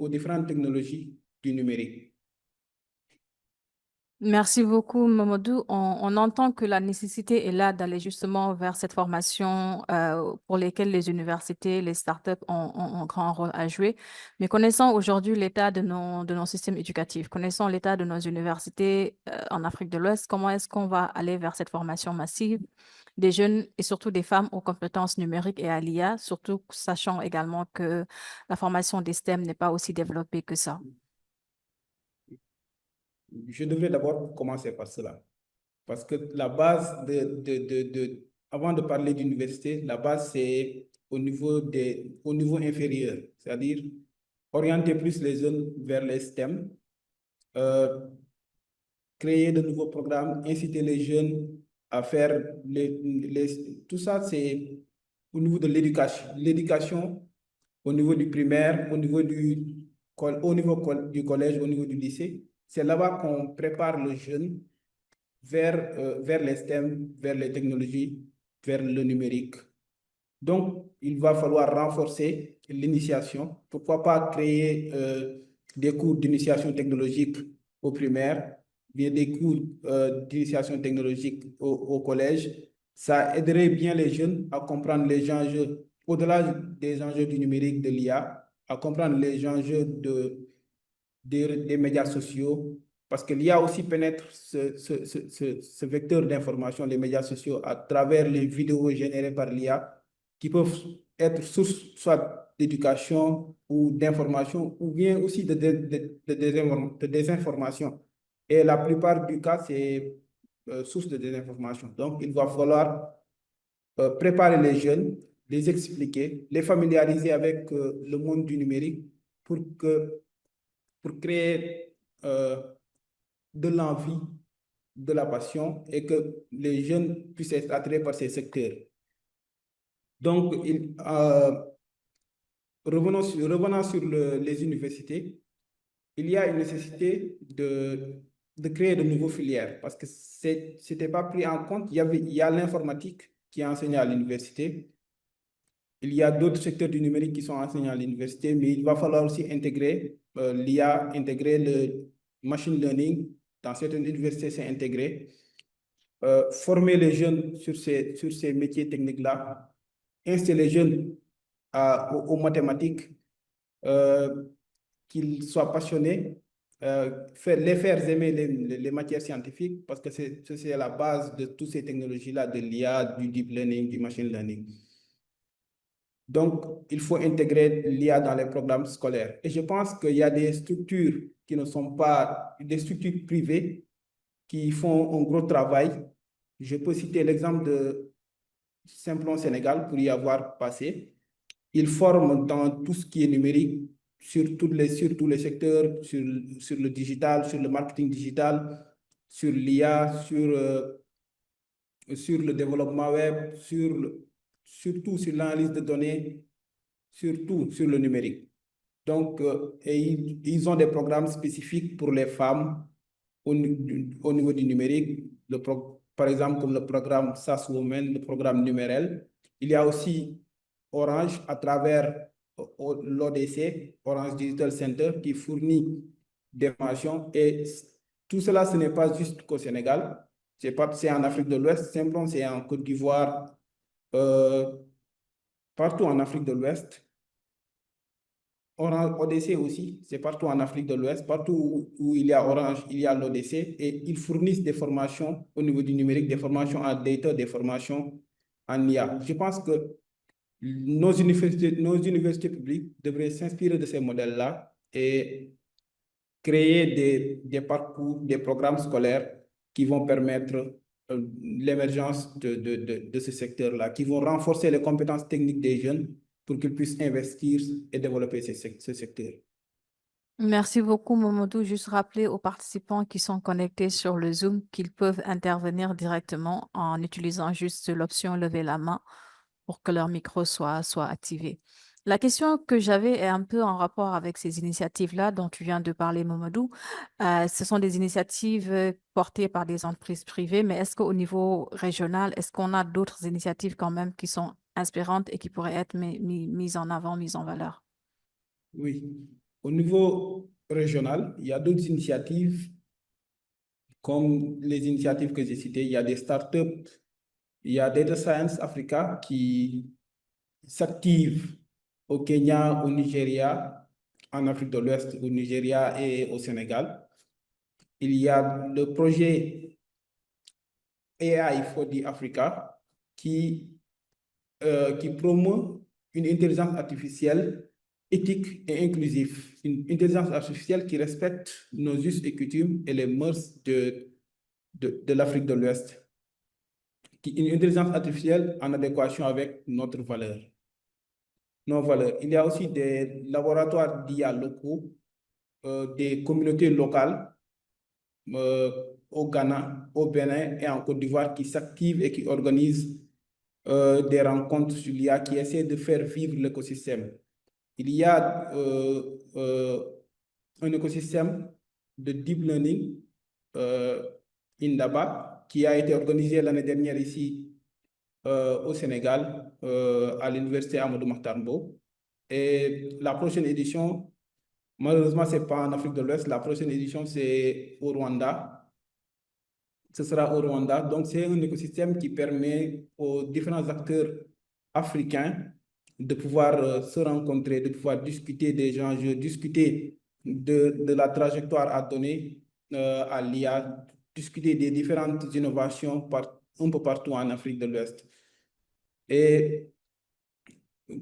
Speaker 3: différentes technologies du numérique.
Speaker 4: Merci beaucoup, Mamadou. On entend que la nécessité est là d'aller justement vers cette formation pour lesquelles les universités, les startups ont un grand rôle à jouer. Mais connaissant aujourd'hui l'état de nos systèmes éducatifs, connaissant l'état de nos universités en Afrique de l'Ouest, comment est-ce qu'on va aller vers cette formation massive des jeunes et surtout des femmes aux compétences numériques et à l'IA, surtout sachant également que la formation des STEM n'est pas aussi développée que ça?
Speaker 3: Je devrais d'abord commencer par cela. Parce que la base avant de parler d'université, la base, c'est au niveau inférieur, c'est-à-dire orienter plus les jeunes vers les STEM, créer de nouveaux programmes, inciter les jeunes à faire tout ça, c'est au niveau de l'éducation. L'éducation, au niveau du primaire, au niveau du collège, au niveau du lycée, c'est là-bas qu'on prépare le jeune vers les STEM, vers les technologies, vers le numérique. Donc, il va falloir renforcer l'initiation. Pourquoi pas créer des cours d'initiation technologique au primaire, bien des cours d'initiation technologique au collège. Ça aiderait bien les jeunes à comprendre les enjeux, au-delà des enjeux du numérique, de l'IA, à comprendre les enjeux des médias sociaux, parce que l'IA aussi pénètre ce vecteur d'information, les médias sociaux, à travers les vidéos générées par l'IA, qui peuvent être source soit d'éducation ou d'information, ou bien aussi de désinformation. Et la plupart du cas, c'est source de désinformation. Donc, il va falloir préparer les jeunes, les expliquer, les familiariser avec le monde du numérique pour créer de l'envie, de la passion et que les jeunes puissent être attirés par ces secteurs. Donc, revenant sur les universités, il y a une nécessité de créer de nouvelles filières parce que ce n'était pas pris en compte. Il y a l'informatique qui est enseignée à l'université. Il y a d'autres secteurs du numérique qui sont enseignés à l'université, mais il va falloir aussi intégrer l'IA, intégrer le machine learning. Dans certaines universités, c'est intégré. Former les jeunes sur ces métiers techniques-là, inciter les jeunes aux mathématiques, qu'ils soient passionnés, les faire aimer les matières scientifiques, parce que c'est la base de toutes ces technologies-là, de l'IA, du deep learning, du machine learning. Donc, il faut intégrer l'IA dans les programmes scolaires. Et je pense qu'il y a des structures qui ne sont pas des structures privées qui font un gros travail. Je peux citer l'exemple de Simplon Sénégal pour y avoir passé. Ils forment dans tout ce qui est numérique, sur tous les secteurs, sur le digital, sur le marketing digital, sur l'IA, sur le développement web, surtout sur l'analyse de données, surtout sur le numérique. Donc, et ils ont des programmes spécifiques pour les femmes au niveau du numérique. par exemple comme le programme SAS Women, le programme Numérel. Il y a aussi Orange à travers l'ODC, Orange Digital Center, qui fournit des formations. Et tout cela, ce n'est pas juste qu'au Sénégal, c'est en Afrique de l'Ouest, simplement c'est en Côte d'Ivoire, partout en Afrique de l'Ouest. Orange ODC aussi, c'est partout en Afrique de l'Ouest, partout où il y a Orange, il y a l'ODC, et ils fournissent des formations au niveau du numérique, des formations en data, des formations en IA. Je pense que nos universités publiques devraient s'inspirer de ces modèles-là et créer des parcours, des programmes scolaires qui vont permettre l'émergence de ce secteur-là, qui vont renforcer les compétences techniques des jeunes pour qu'ils puissent investir et développer ce secteur.
Speaker 4: Merci beaucoup, Mamadou. Juste rappeler aux participants qui sont connectés sur le Zoom qu'ils peuvent intervenir directement en utilisant juste l'option lever la main pour que leur micro soit activé. La question que j'avais est un peu en rapport avec ces initiatives-là dont tu viens de parler, Mamadou. Ce sont des initiatives portées par des entreprises privées, mais est-ce qu'au niveau régional, est-ce qu'on a d'autres initiatives quand même qui sont inspirantes et qui pourraient être mises en avant, mises en valeur?
Speaker 3: Oui. Au niveau régional, il y a d'autres initiatives comme les initiatives que j'ai citées. Il y a des startups, il y a Data Science Africa qui s'active au Kenya, au Nigeria, en Afrique de l'Ouest, au Nigeria et au Sénégal. Il y a le projet AI for the Africa qui promeut une intelligence artificielle éthique et inclusive, une intelligence artificielle qui respecte nos us et coutumes et les mœurs de l'Afrique de l'Ouest. Une intelligence artificielle en adéquation avec notre valeur. Nos valeurs. Il y a aussi des laboratoires d'IA locaux, des communautés locales au Ghana, au Bénin et en Côte d'Ivoire qui s'activent et qui organisent des rencontres sur l'IA qui essaient de faire vivre l'écosystème. Il y a un écosystème de deep learning Indaba qui a été organisé l'année dernière ici au Sénégal, à l'université Amadou Mahtar Mbow. Et la prochaine édition, malheureusement, ce n'est pas en Afrique de l'Ouest, la prochaine édition, c'est au Rwanda. Ce sera au Rwanda. Donc, c'est un écosystème qui permet aux différents acteurs africains de pouvoir se rencontrer, de pouvoir discuter des enjeux, discuter de la trajectoire à donner à l'IA, discuter des différentes innovations un peu partout en Afrique de l'Ouest. Et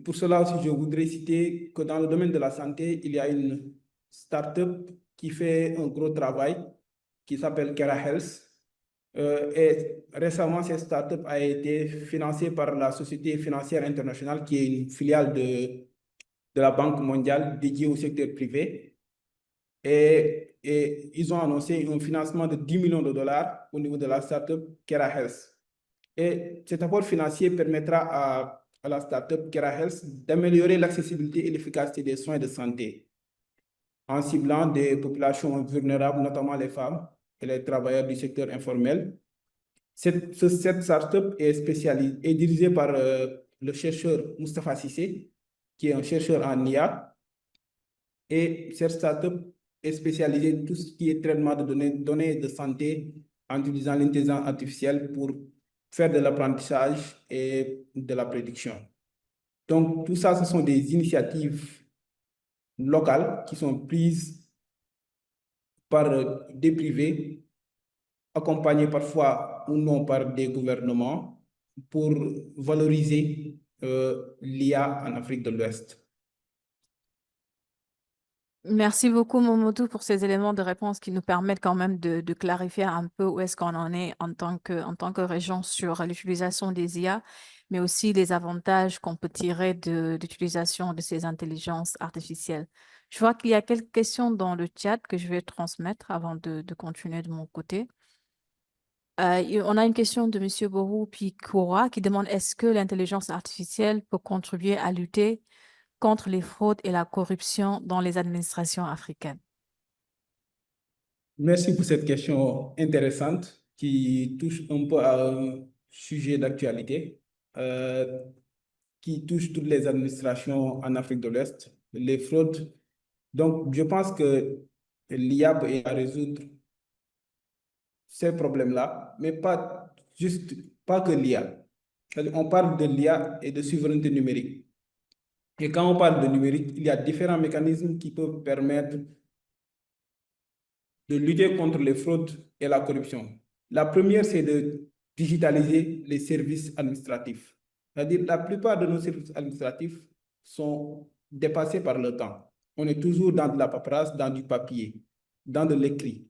Speaker 3: pour cela aussi, je voudrais citer que dans le domaine de la santé, il y a une start-up qui fait un gros travail qui s'appelle Kera Health. Et récemment, cette start-up a été financée par la Société financière internationale, qui est une filiale de la Banque mondiale dédiée au secteur privé. Et ils ont annoncé un financement de 10 millions de dollars au niveau de la start-up Kera Health. Et cet apport financier permettra à la start-up Kera Health d'améliorer l'accessibilité et l'efficacité des soins de santé en ciblant des populations vulnérables, notamment les femmes et les travailleurs du secteur informel. Cette start-up est dirigée par le chercheur Moustapha Cissé, qui est un chercheur en IA. Et cette start-up est spécialisée dans tout ce qui est traitement de données de santé en utilisant l'intelligence artificielle pour faire de l'apprentissage et de la prédiction. Donc, tout ça, ce sont des initiatives locales qui sont prises par des privés, accompagnés parfois ou non par des gouvernements pour valoriser l'IA en Afrique de l'Ouest.
Speaker 4: Merci beaucoup, Mamadou, pour ces éléments de réponse qui nous permettent quand même de clarifier un peu où est-ce qu'on en est en tant que région sur l'utilisation des IA, mais aussi les avantages qu'on peut tirer de l'utilisation de ces intelligences artificielles. Je vois qu'il y a quelques questions dans le chat que je vais transmettre avant de continuer de mon côté. On a une question de M. Borou Pikoura qui demande: est-ce que l'intelligence artificielle peut contribuer à lutter contre les fraudes et la corruption dans les administrations africaines?
Speaker 3: Merci pour cette question intéressante. qui touche un peu à un sujet d'actualité, qui touche toutes les administrations en Afrique de l'Ouest, les fraudes. Donc, je pense que l'IA peut aider à résoudre ces problèmes-là, mais pas que l'IA. On parle de l'IA et de souveraineté numérique. Et quand on parle de numérique, il y a différents mécanismes qui peuvent permettre de lutter contre les fraudes et la corruption. La première, c'est de digitaliser les services administratifs. C'est-à-dire, la plupart de nos services administratifs sont dépassés par le temps. On est toujours dans de la paperasse, dans du papier, dans de l'écrit.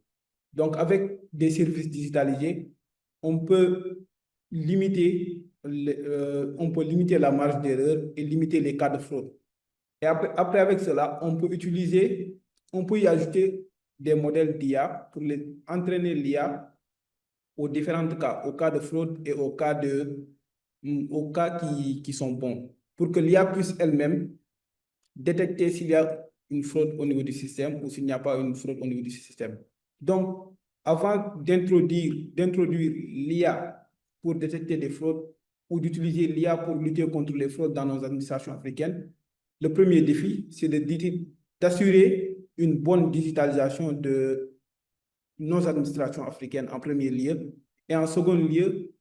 Speaker 3: Donc, avec des services digitalisés, on peut on peut limiter la marge d'erreur et limiter les cas de fraude. Et après avec cela, on peut y ajouter des modèles d'IA pour entraîner l'IA aux différents cas, au cas de fraude et aux cas qui sont bons, pour que l'IA puisse elle-même détecter s'il y a une fraude au niveau du système ou s'il n'y a pas une fraude au niveau du système. Donc, avant d'introduire l'IA pour détecter des fraudes ou d'utiliser l'IA pour lutter contre les fraudes dans nos administrations africaines, le premier défi, c'est d'assurer une bonne digitalisation de nos administrations africaines en premier lieu. Et en second lieu,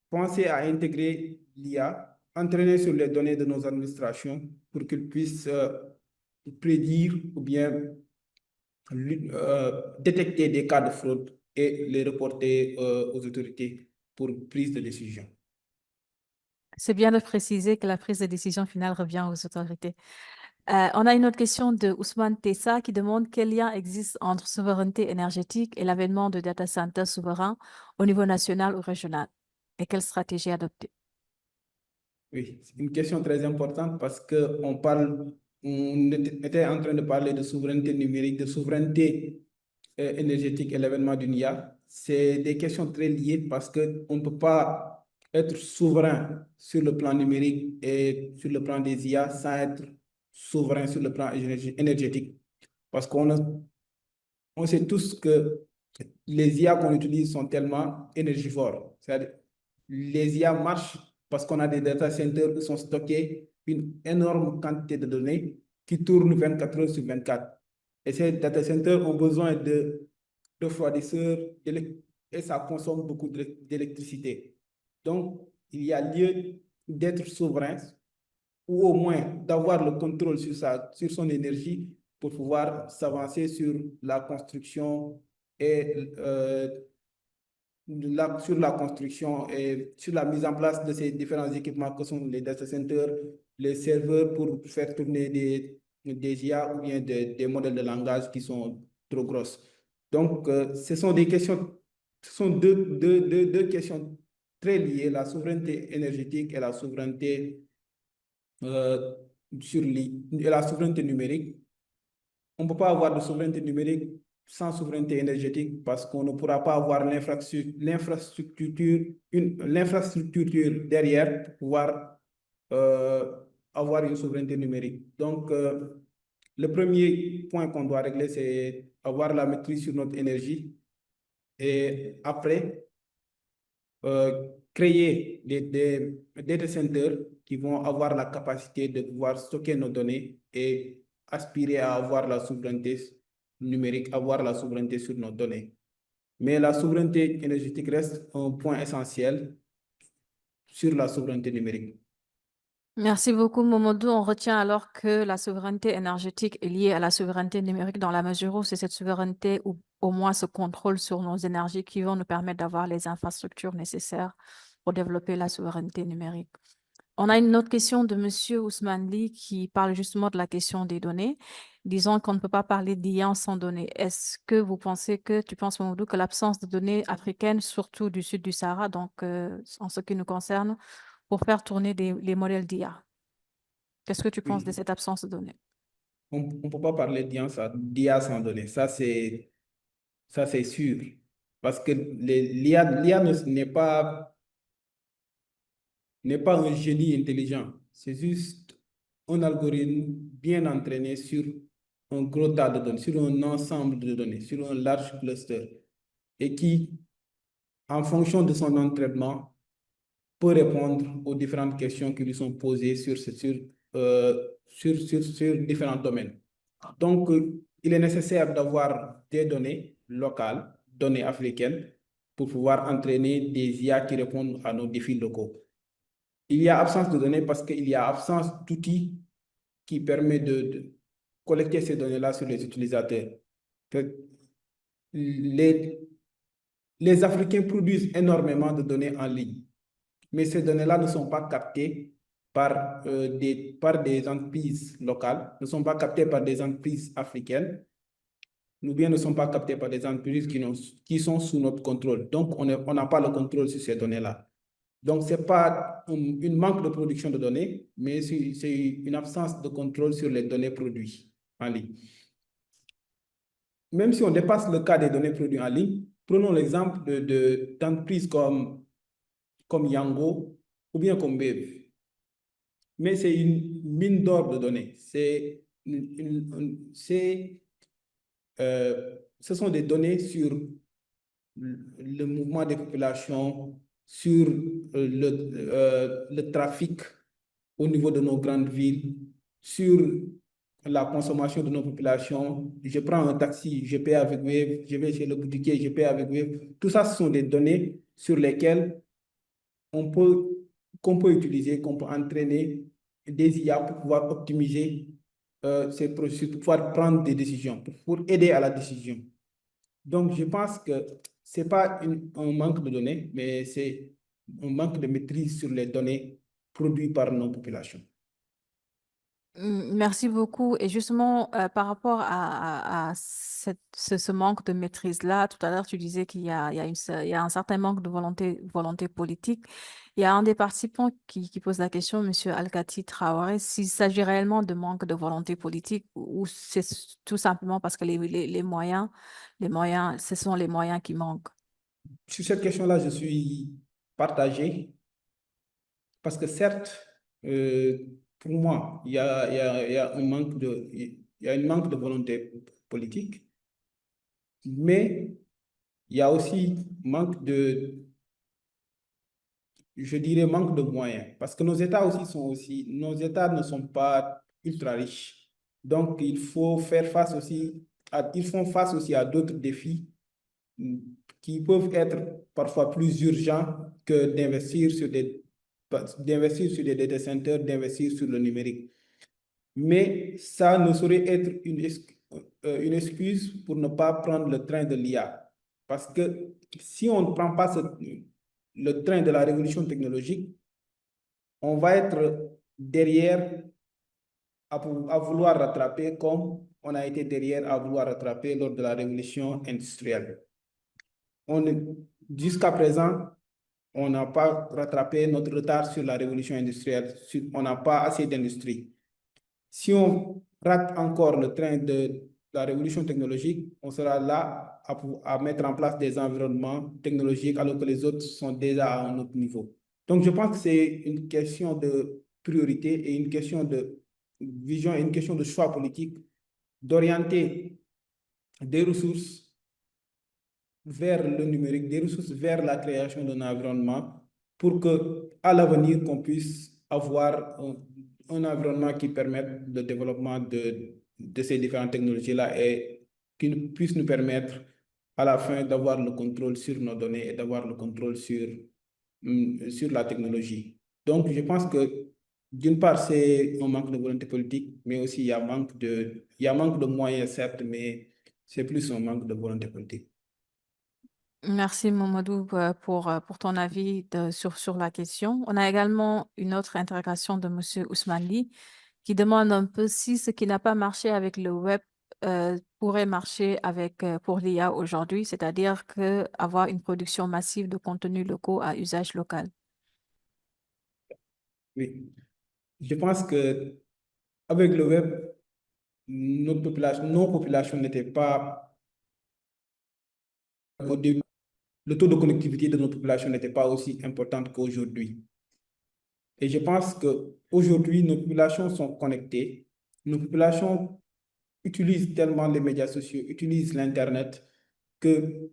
Speaker 3: penser à intégrer l'IA, entraîner sur les données de nos administrations pour qu'ils puissent prédire ou bien détecter des cas de fraude et les reporter aux autorités pour prise de décision.
Speaker 4: C'est bien de préciser que la prise de décision finale revient aux autorités. On a une autre question de Ousmane Tessa qui demande quel lien existe entre souveraineté énergétique et l'avènement de data centers souverains au niveau national ou régional et quelle stratégie adopter?
Speaker 3: Oui, c'est une question très importante parce on était en train de parler de souveraineté numérique, de souveraineté énergétique et l'avènement d'une IA. C'est des questions très liées parce qu'on ne peut pas être souverain sur le plan numérique et sur le plan des IA sans être souverain sur le plan énergétique. Parce on sait tous que les IA qu'on utilise sont tellement énergivores. C'est-à-dire, les IA marchent parce qu'on a des data centers où sont stockés une énorme quantité de données qui tournent 24 heures sur 24. Et ces data centers ont besoin de refroidisseurs et ça consomme beaucoup d'électricité. Donc, il y a lieu d'être souverain ou au moins d'avoir le contrôle sur son énergie pour pouvoir s'avancer sur la construction et sur la construction et sur la mise en place de ces différents équipements que sont les data centers, les serveurs pour faire tourner des IA ou bien des modèles de langage qui sont trop grosses. Donc, ce sont deux questions très liées, la souveraineté énergétique et la souveraineté et la souveraineté numérique. On ne peut pas avoir de souveraineté numérique sans souveraineté énergétique parce qu'on ne pourra pas avoir l'infrastructure derrière pour pouvoir avoir une souveraineté numérique. Donc, le premier point qu'on doit régler, c'est avoir la maîtrise sur notre énergie et après, créer des data centers qui vont avoir la capacité de pouvoir stocker nos données et aspirer à avoir la souveraineté numérique, avoir la souveraineté sur nos données. Mais la souveraineté énergétique reste un point essentiel sur la souveraineté numérique.
Speaker 4: Merci beaucoup, Momodou. On retient alors que la souveraineté énergétique est liée à la souveraineté numérique dans la mesure où c'est cette souveraineté ou au moins ce contrôle sur nos énergies qui vont nous permettre d'avoir les infrastructures nécessaires pour développer la souveraineté numérique. On a une autre question de Monsieur Ousmane Ly qui parle justement de la question des données, disant qu'on ne peut pas parler d'IA sans données. Est-ce que tu penses, Momodou, que l'absence de données africaines, surtout du sud du Sahara, donc en ce qui nous concerne, pour faire tourner les modèles d'IA. Qu'est-ce que tu penses de
Speaker 3: Oui,
Speaker 4: cette absence de données?
Speaker 3: on ne peut pas parler d'IA sans données. Ça, c'est sûr. Parce que l'IA n'est pas un génie intelligent. C'est juste un algorithme bien entraîné sur un gros tas de données, sur un ensemble de données, sur un large cluster et qui en fonction de son entraînement, peut répondre aux différentes questions qui lui sont posées sur différents domaines. Donc, il est nécessaire d'avoir des données locales, données africaines, pour pouvoir entraîner des IA qui répondent à nos défis locaux. Il y a absence de données parce qu'il y a absence d'outils qui permettent de collecter ces données-là sur les utilisateurs. Les Africains produisent énormément de données en ligne, mais ces données-là ne sont pas captées par des entreprises locales, ne sont pas captées par des entreprises africaines, ou bien ne sont pas captées par des entreprises qui sont sous notre contrôle. Donc, on n'a pas le contrôle sur ces données-là. Donc, ce n'est pas une manque de production de données, mais c'est une absence de contrôle sur les données produites en ligne. Même si on dépasse le cas des données produites en ligne, prenons l'exemple d'entreprises comme Yango ou bien comme Bev. Mais c'est une mine d'or de données. Ce sont des données sur le mouvement des populations, sur le trafic au niveau de nos grandes villes, sur la consommation de nos populations. Je prends un taxi, je paie avec Wave, je vais chez le boutiquier, je paie avec Wave. Tout ça, ce sont des données sur lesquelles qu'on peut utiliser, qu'on peut entraîner des IA pour pouvoir optimiser ces processus, pour pouvoir prendre des décisions, pour aider à la décision. Donc, je pense que ce n'est pas un manque de données, mais c'est un manque de maîtrise sur les données produites par nos populations.
Speaker 4: Merci beaucoup. Et justement, par rapport à ce manque de maîtrise-là, tout à l'heure, tu disais qu'il y a un certain manque de volonté politique. Il y a un des participants qui pose la question, M. Alkati Traoré, s'il s'agit réellement de manque de volonté politique ou c'est tout simplement parce que les moyens, ce sont les moyens qui manquent.
Speaker 3: Sur cette question-là, je suis partagé parce que certes, pour moi, il y a un manque de volonté politique, mais il y a aussi je dirais manque de moyens, parce que nos États nos États ne sont pas ultra riches. Donc, ils font face aussi à d'autres défis qui peuvent être parfois plus urgents que d'investir sur des data centers, d'investir sur le numérique. Mais ça ne saurait être une excuse pour ne pas prendre le train de l'IA. Parce que si on ne prend pas le train de la révolution technologique, on va être derrière à vouloir rattraper comme on a été derrière à vouloir rattraper lors de la révolution industrielle. Jusqu'à présent, on n'a pas rattrapé notre retard sur la révolution industrielle. On n'a pas assez d'industrie. Si on rate encore le train de la révolution technologique, on sera là à mettre en place des environnements technologiques alors que les autres sont déjà à un autre niveau. Donc, je pense que c'est une question de priorité et une question de vision et une question de choix politique d'orienter des ressources vers le numérique, des ressources vers la création d'un environnement pour qu'à l'avenir, qu'on puisse avoir un environnement qui permette le développement de ces différentes technologies-là et qui puisse nous permettre à la fin d'avoir le contrôle sur nos données et d'avoir le contrôle sur la technologie. Donc, je pense que d'une part, c'est un manque de volonté politique, mais aussi il y a manque de moyens, certes, mais c'est plus un manque de volonté politique.
Speaker 4: Merci Mamadou pour ton avis sur la question. On a également une autre interrogation de M. Ousmane qui demande un peu si ce qui n'a pas marché avec le web pourrait marcher pour l'IA aujourd'hui, c'est-à-dire avoir une production massive de contenus locaux à usage local.
Speaker 3: Oui, je pense que avec le web, nos populations n'étaient pas au début. Le taux de connectivité de nos populations n'était pas aussi important qu'aujourd'hui. Et je pense qu'aujourd'hui, nos populations sont connectées. Nos populations utilisent tellement les médias sociaux, utilisent l'Internet, que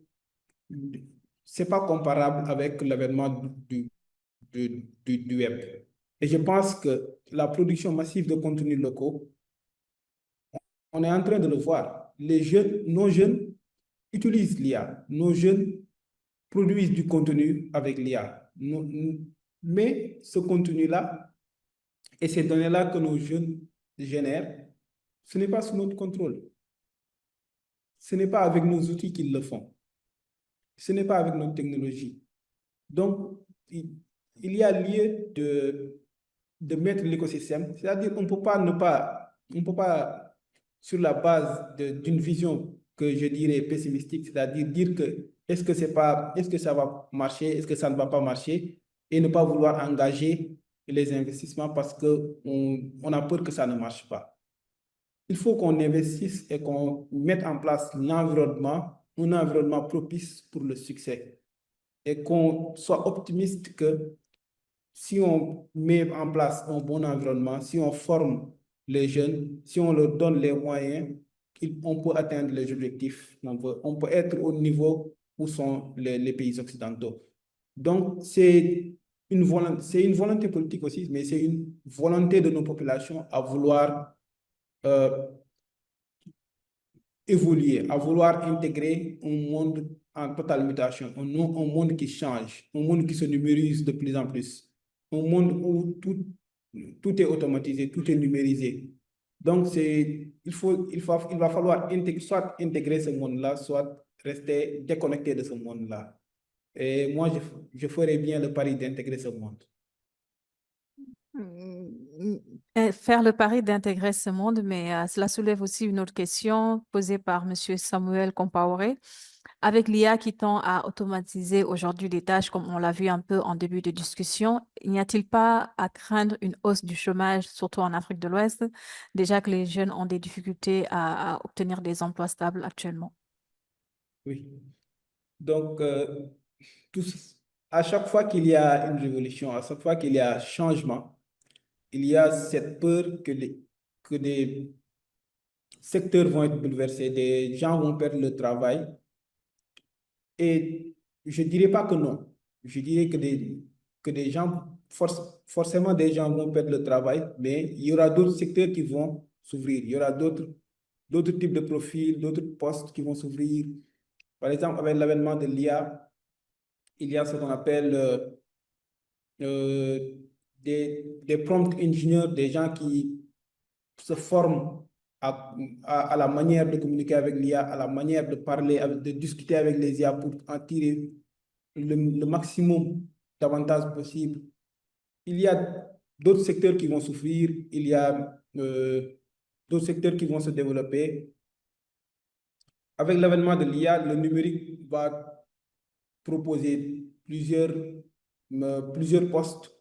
Speaker 3: c'est pas comparable avec l'avènement du web. Et je pense que la production massive de contenus locaux, on est en train de le voir. Les jeunes, nos jeunes utilisent l'IA. Nos jeunes produisent du contenu avec l'IA. Mais ce contenu-là et ces données-là que nos jeunes génèrent, ce n'est pas sous notre contrôle. Ce n'est pas avec nos outils qu'ils le font. Ce n'est pas avec notre technologie. Donc, il y a lieu de mettre l'écosystème, c'est-à-dire on ne peut pas, sur la base d'une vision que je dirais pessimistique, c'est-à-dire dire que est-ce que ça va marcher, est-ce que ça ne va pas marcher, et ne pas vouloir engager les investissements parce qu'on a peur que ça ne marche pas. Il faut qu'on investisse et qu'on mette en place un environnement propice pour le succès et qu'on soit optimiste que si on met en place un bon environnement, si on forme les jeunes, si on leur donne les moyens, on peut atteindre les objectifs. On peut être au niveau où sont les pays occidentaux. Donc, c'est une volonté politique aussi, mais c'est une volonté de nos populations à vouloir évoluer, à vouloir intégrer un monde en totale mutation, un monde qui change, un monde qui se numérise de plus en plus, un monde où tout est automatisé, tout est numérisé. Donc, il va falloir soit intégrer ce monde-là, soit rester déconnecté de ce monde-là. Et moi, je ferais bien le pari d'intégrer ce monde.
Speaker 4: Faire le pari d'intégrer ce monde, mais cela soulève aussi une autre question posée par M. Samuel Compaoré. Avec l'IA qui tend à automatiser aujourd'hui les tâches, comme on l'a vu un peu en début de discussion, n'y a-t-il pas à craindre une hausse du chômage, surtout en Afrique de l'Ouest, déjà que les jeunes ont des difficultés à obtenir des emplois stables actuellement?
Speaker 3: Oui. Donc, à chaque fois qu'il y a une révolution, à chaque fois qu'il y a changement, il y a cette peur que des secteurs vont être bouleversés, des gens vont perdre le travail. Et je ne dirais pas que non. Je dirais que des gens, forcément des gens vont perdre le travail, mais il y aura d'autres secteurs qui vont s'ouvrir. Il y aura d'autres types de profils, d'autres postes qui vont s'ouvrir. Par exemple, avec l'avènement de l'IA, il y a ce qu'on appelle euh, des prompt engineers, des gens qui se forment à la manière de communiquer avec l'IA, à la manière de parler, de discuter avec les IA pour en tirer le maximum d'avantages possibles. Il y a d'autres secteurs qui vont souffrir, il y a d'autres secteurs qui vont se développer. Avec l'avènement de l'IA, le numérique va proposer plusieurs postes.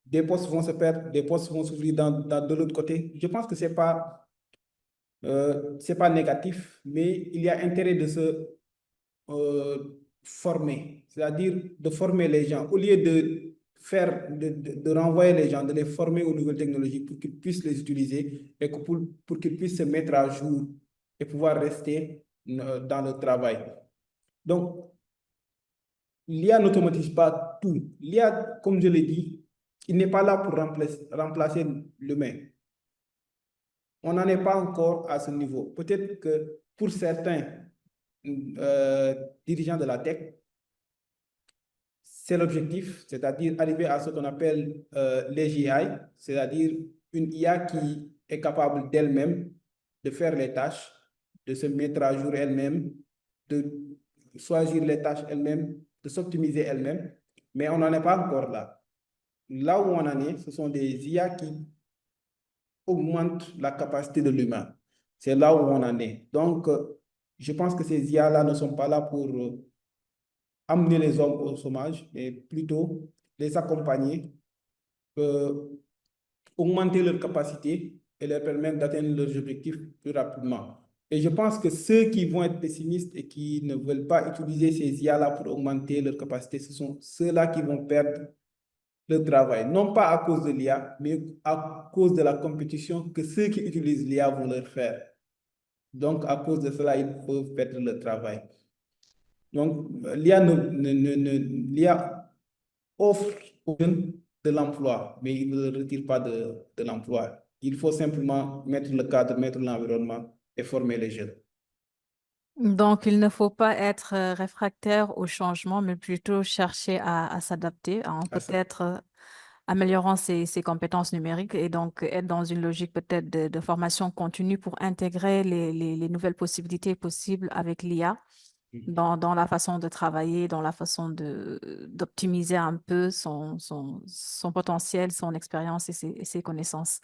Speaker 3: Des postes vont se perdre, des postes vont s'ouvrir de l'autre côté. Je pense que c'est pas négatif, mais il y a intérêt de se former, c'est-à-dire de former les gens. Au lieu de renvoyer les gens, de les former aux nouvelles technologies pour qu'ils puissent les utiliser et pour qu'ils puissent se mettre à jour et pouvoir rester dans le travail. Donc, l'IA n'automatise pas tout. L'IA, comme je l'ai dit, il n'est pas là pour remplacer l'humain. On n'en est pas encore à ce niveau. Peut-être que pour certains dirigeants de la tech, c'est l'objectif, c'est-à-dire arriver à ce qu'on appelle l'AGI, c'est-à-dire une IA qui est capable d'elle-même de faire les tâches, de se mettre à jour elle-même, de choisir les tâches elle-même, de s'optimiser elle-même, mais on n'en est pas encore là. Là où on en est, ce sont des IA qui augmentent la capacité de l'humain. C'est là où on en est. Donc, je pense que ces IA-là ne sont pas là pour amener les hommes au chômage, mais plutôt les accompagner, augmenter leur capacité et leur permettre d'atteindre leurs objectifs plus rapidement. Et je pense que ceux qui vont être pessimistes et qui ne veulent pas utiliser ces IA-là pour augmenter leur capacité, ce sont ceux-là qui vont perdre le travail. Non pas à cause de l'IA, mais à cause de la compétition que ceux qui utilisent l'IA vont leur faire. Donc, à cause de cela, ils peuvent perdre le travail. Donc, l'IA offre aux jeunes de l'emploi, mais il ne le retire pas de l'emploi. Il faut simplement mettre le cadre, mettre l'environnement et former les jeunes.
Speaker 4: Donc, il ne faut pas être réfractaire au changement, mais plutôt chercher à s'adapter, en
Speaker 3: À ça.
Speaker 4: peut-être améliorant ses compétences numériques et donc être dans une logique peut-être de formation continue pour intégrer les nouvelles possibilités possibles avec l'IA dans la façon de travailler, dans la façon d'optimiser un peu son potentiel, son expérience et ses connaissances.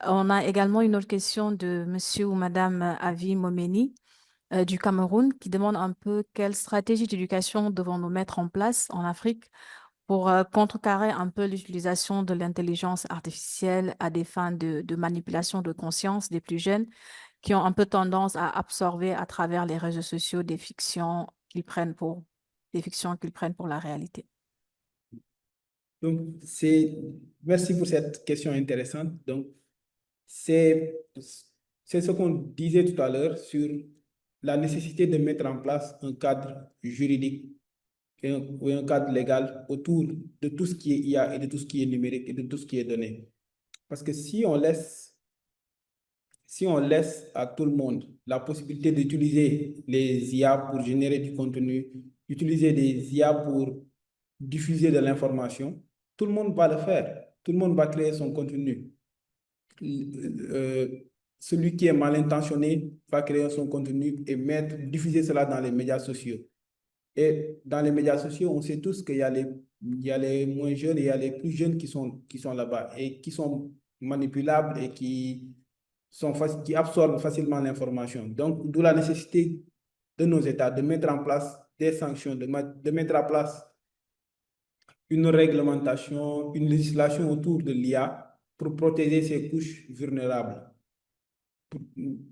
Speaker 4: On a également une autre question de monsieur ou madame Avi Momeni du Cameroun qui demande un peu quelle stratégie d'éducation devons-nous mettre en place en Afrique pour contrecarrer un peu l'utilisation de l'intelligence artificielle à des fins de manipulation de conscience des plus jeunes qui ont un peu tendance à absorber à travers les réseaux sociaux des fictions qu'ils prennent pour la réalité.
Speaker 3: Donc, merci pour cette question intéressante. Donc, c'est ce qu'on disait tout à l'heure sur la nécessité de mettre en place un cadre juridique ou un cadre légal autour de tout ce qui est IA et de tout ce qui est numérique et de tout ce qui est donné. Parce que si on laisse à tout le monde la possibilité d'utiliser les IA pour générer du contenu, utiliser des IA pour diffuser de l'information, tout le monde va le faire. Tout le monde va créer son contenu. Celui qui est mal intentionné va créer son contenu et diffuser cela dans les médias sociaux. Et dans les médias sociaux, on sait tous qu'il y a les moins jeunes et il y a les plus jeunes qui sont là-bas et qui sont manipulables et qui absorbent facilement l'information. Donc, d'où la nécessité de nos États de mettre en place des sanctions, de mettre en place une réglementation, une législation autour de l'IA pour protéger ces couches vulnérables.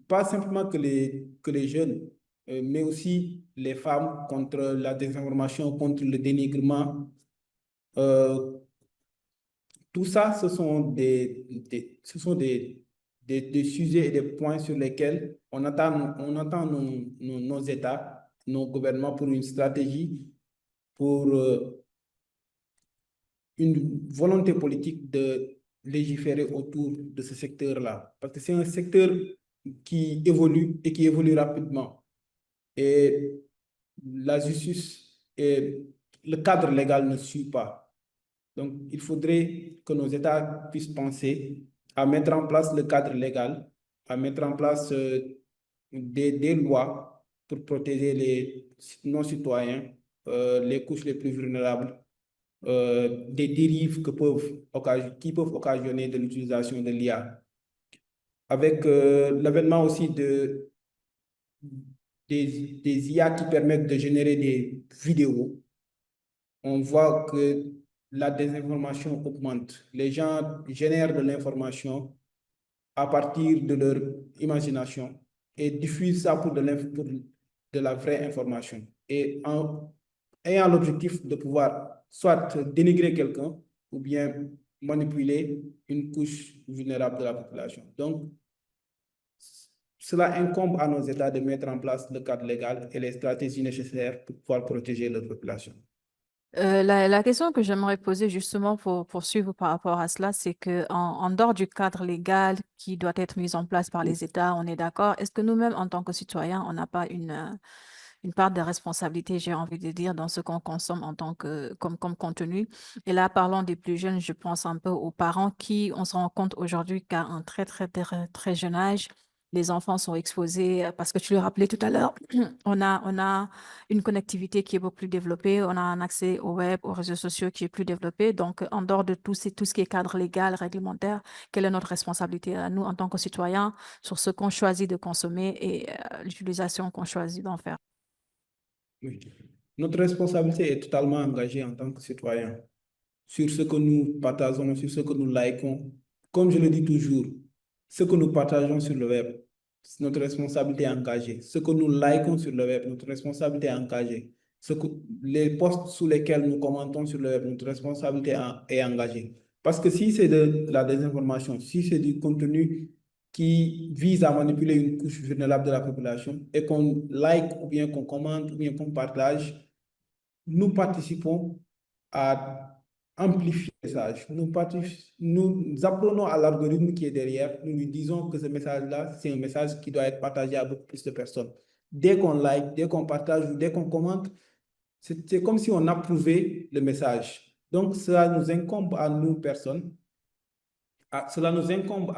Speaker 3: Pas simplement que les jeunes, mais aussi les femmes contre la désinformation, contre le dénigrement. Tout ça, ce sont des sujets et des points sur lesquels on attend nos États, nos gouvernements pour une stratégie, pour une volonté politique de légiférer autour de ce secteur-là. Parce que c'est un secteur qui évolue et qui évolue rapidement. Et la justice et le cadre légal ne suit pas. Donc, il faudrait que nos États puissent penser à mettre en place le cadre légal, à mettre en place des lois pour protéger les non-citoyens, les couches les plus vulnérables, des dérives qui peuvent occasionner de l'utilisation de l'IA. Avec l'avènement aussi des IA qui permettent de générer des vidéos, on voit que la désinformation augmente. Les gens génèrent de l'information à partir de leur imagination et diffusent ça pour de la vraie information. Et en ayant l'objectif de pouvoir soit dénigrer quelqu'un ou bien manipuler une couche vulnérable de la population. Donc, cela incombe à nos États de mettre en place le cadre légal et les stratégies nécessaires pour pouvoir protéger leur population.
Speaker 4: La question que j'aimerais poser justement pour poursuivre par rapport à cela, c'est que en dehors du cadre légal qui doit être mis en place par les États, on est d'accord. Est-ce que nous-mêmes, en tant que citoyens, on n'a pas une part de responsabilité, j'ai envie de dire, dans ce qu'on consomme en tant comme contenu? Et là, parlons des plus jeunes, je pense un peu aux parents qui, on se rend compte aujourd'hui qu'à un très, très, très, très jeune âge, les enfants sont exposés, parce que tu le rappelais tout à l'heure, on a une connectivité qui est beaucoup plus développée, on a un accès au web, aux réseaux sociaux qui est plus développé. Donc, en dehors de tout ce qui est cadre légal, réglementaire, quelle est notre responsabilité à nous en tant que citoyens sur ce qu'on choisit de consommer et l'utilisation qu'on choisit d'en faire?
Speaker 3: Oui. Notre responsabilité est totalement engagée en tant que citoyen sur ce que nous partageons, sur ce que nous likons. Comme je le dis toujours, ce que nous partageons sur le web, notre responsabilité est engagée. Ce que nous likons sur le web, notre responsabilité est engagée. Les posts sous lesquels nous commentons sur le web, notre responsabilité est engagée. Parce que si c'est de la désinformation, si c'est du contenu qui vise à manipuler une couche vulnérable de la population et qu'on like ou bien qu'on commente ou bien qu'on partage, nous participons à amplifier le message. Nous apprenons à l'algorithme qui est derrière. Nous lui disons que ce message-là, c'est un message qui doit être partagé à beaucoup plus de personnes. Dès qu'on like, dès qu'on partage ou dès qu'on commente, c'est comme si on approuvait le message. Donc, cela nous incombe à nous, personnes. Cela nous incombe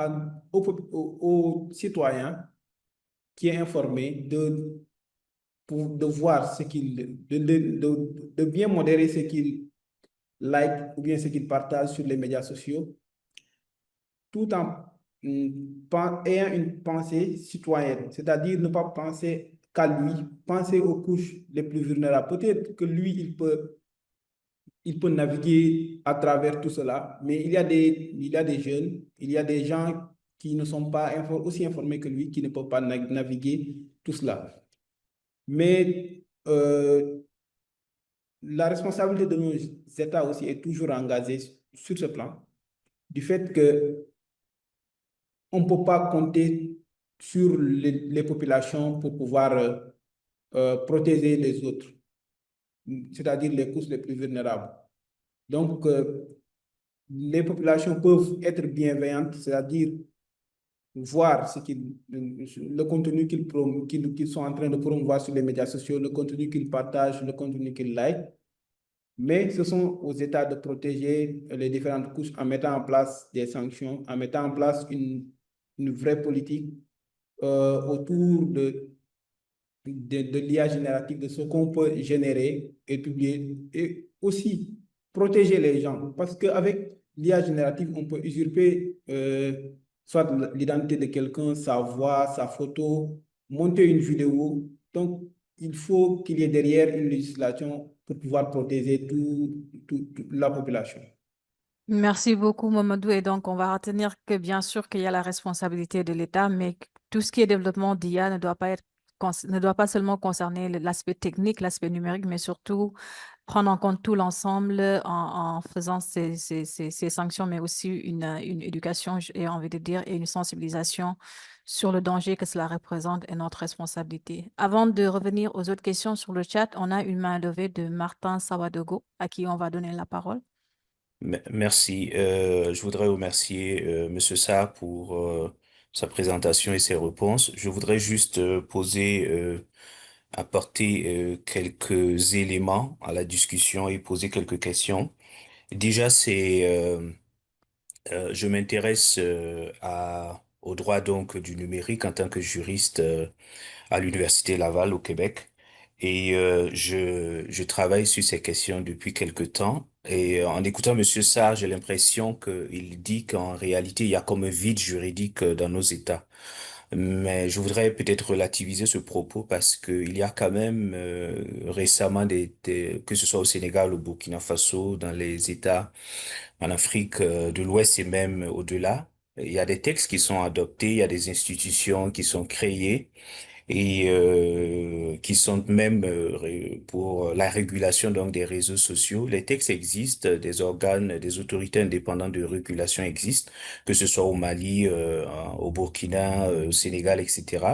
Speaker 3: aux citoyens qui est informé de voir ce qu'il, de bien modérer ce qu'il like ou bien ce qu'il partage sur les médias sociaux, tout en ayant une pensée citoyenne, c'est-à-dire ne pas penser qu'à lui, penser aux couches les plus vulnérables. Peut-être que lui, il peut naviguer à travers tout cela, mais il y a des jeunes, il y a des gens qui ne sont pas aussi informés que lui, qui ne peuvent pas naviguer tout cela. Mais la responsabilité de nos États aussi est toujours engagée sur ce plan, du fait que on ne peut pas compter sur les populations pour pouvoir protéger les autres, c'est-à-dire les couches les plus vulnérables. Donc, les populations peuvent être bienveillantes, c'est-à-dire voir le contenu qu'ils sont en train de promouvoir sur les médias sociaux, le contenu qu'ils partagent, le contenu qu'ils like. Mais ce sont aux États de protéger les différentes couches en mettant en place des sanctions, en mettant en place une vraie politique autour de l'IA générative, de ce qu'on peut générer et publier, et aussi protéger les gens. Parce qu'avec l'IA générative, on peut usurper soit l'identité de quelqu'un, sa voix, sa photo, monter une vidéo. Donc, il faut qu'il y ait derrière une législation pour pouvoir protéger toute la population.
Speaker 4: Merci beaucoup, Mamadou. Et donc, on va retenir que bien sûr qu'il y a la responsabilité de l'État, mais que tout ce qui est développement d'IA ne doit pas ne doit pas seulement concerner l'aspect technique, l'aspect numérique, mais surtout prendre en compte tout l'ensemble en faisant ces sanctions, mais aussi une éducation, j'ai envie de dire, et une sensibilisation sur le danger que cela représente et notre responsabilité. Avant de revenir aux autres questions sur le chat, on a une main levée de Martin Sawadogo, à qui on va donner la parole.
Speaker 5: Merci. Je voudrais remercier Monsieur Sarr pour sa présentation et ses réponses. Je voudrais juste apporter quelques éléments à la discussion et poser quelques questions. Déjà, je m'intéresse au droit donc du numérique en tant que juriste à l'Université Laval au Québec. Et je travaille sur ces questions depuis quelque temps. Et en écoutant Monsieur Sarr, j'ai l'impression qu'il dit qu'en réalité, il y a comme un vide juridique dans nos États. Mais je voudrais peut-être relativiser ce propos parce qu'il y a quand même récemment que ce soit au Sénégal, au Burkina Faso, dans les États en Afrique de l'Ouest et même au-delà, il y a des textes qui sont adoptés, il y a des institutions qui sont créées et qui sont même pour la régulation donc des réseaux sociaux. Les textes existent, des organes, des autorités indépendantes de régulation existent, que ce soit au Mali, au Burkina, au Sénégal, etc.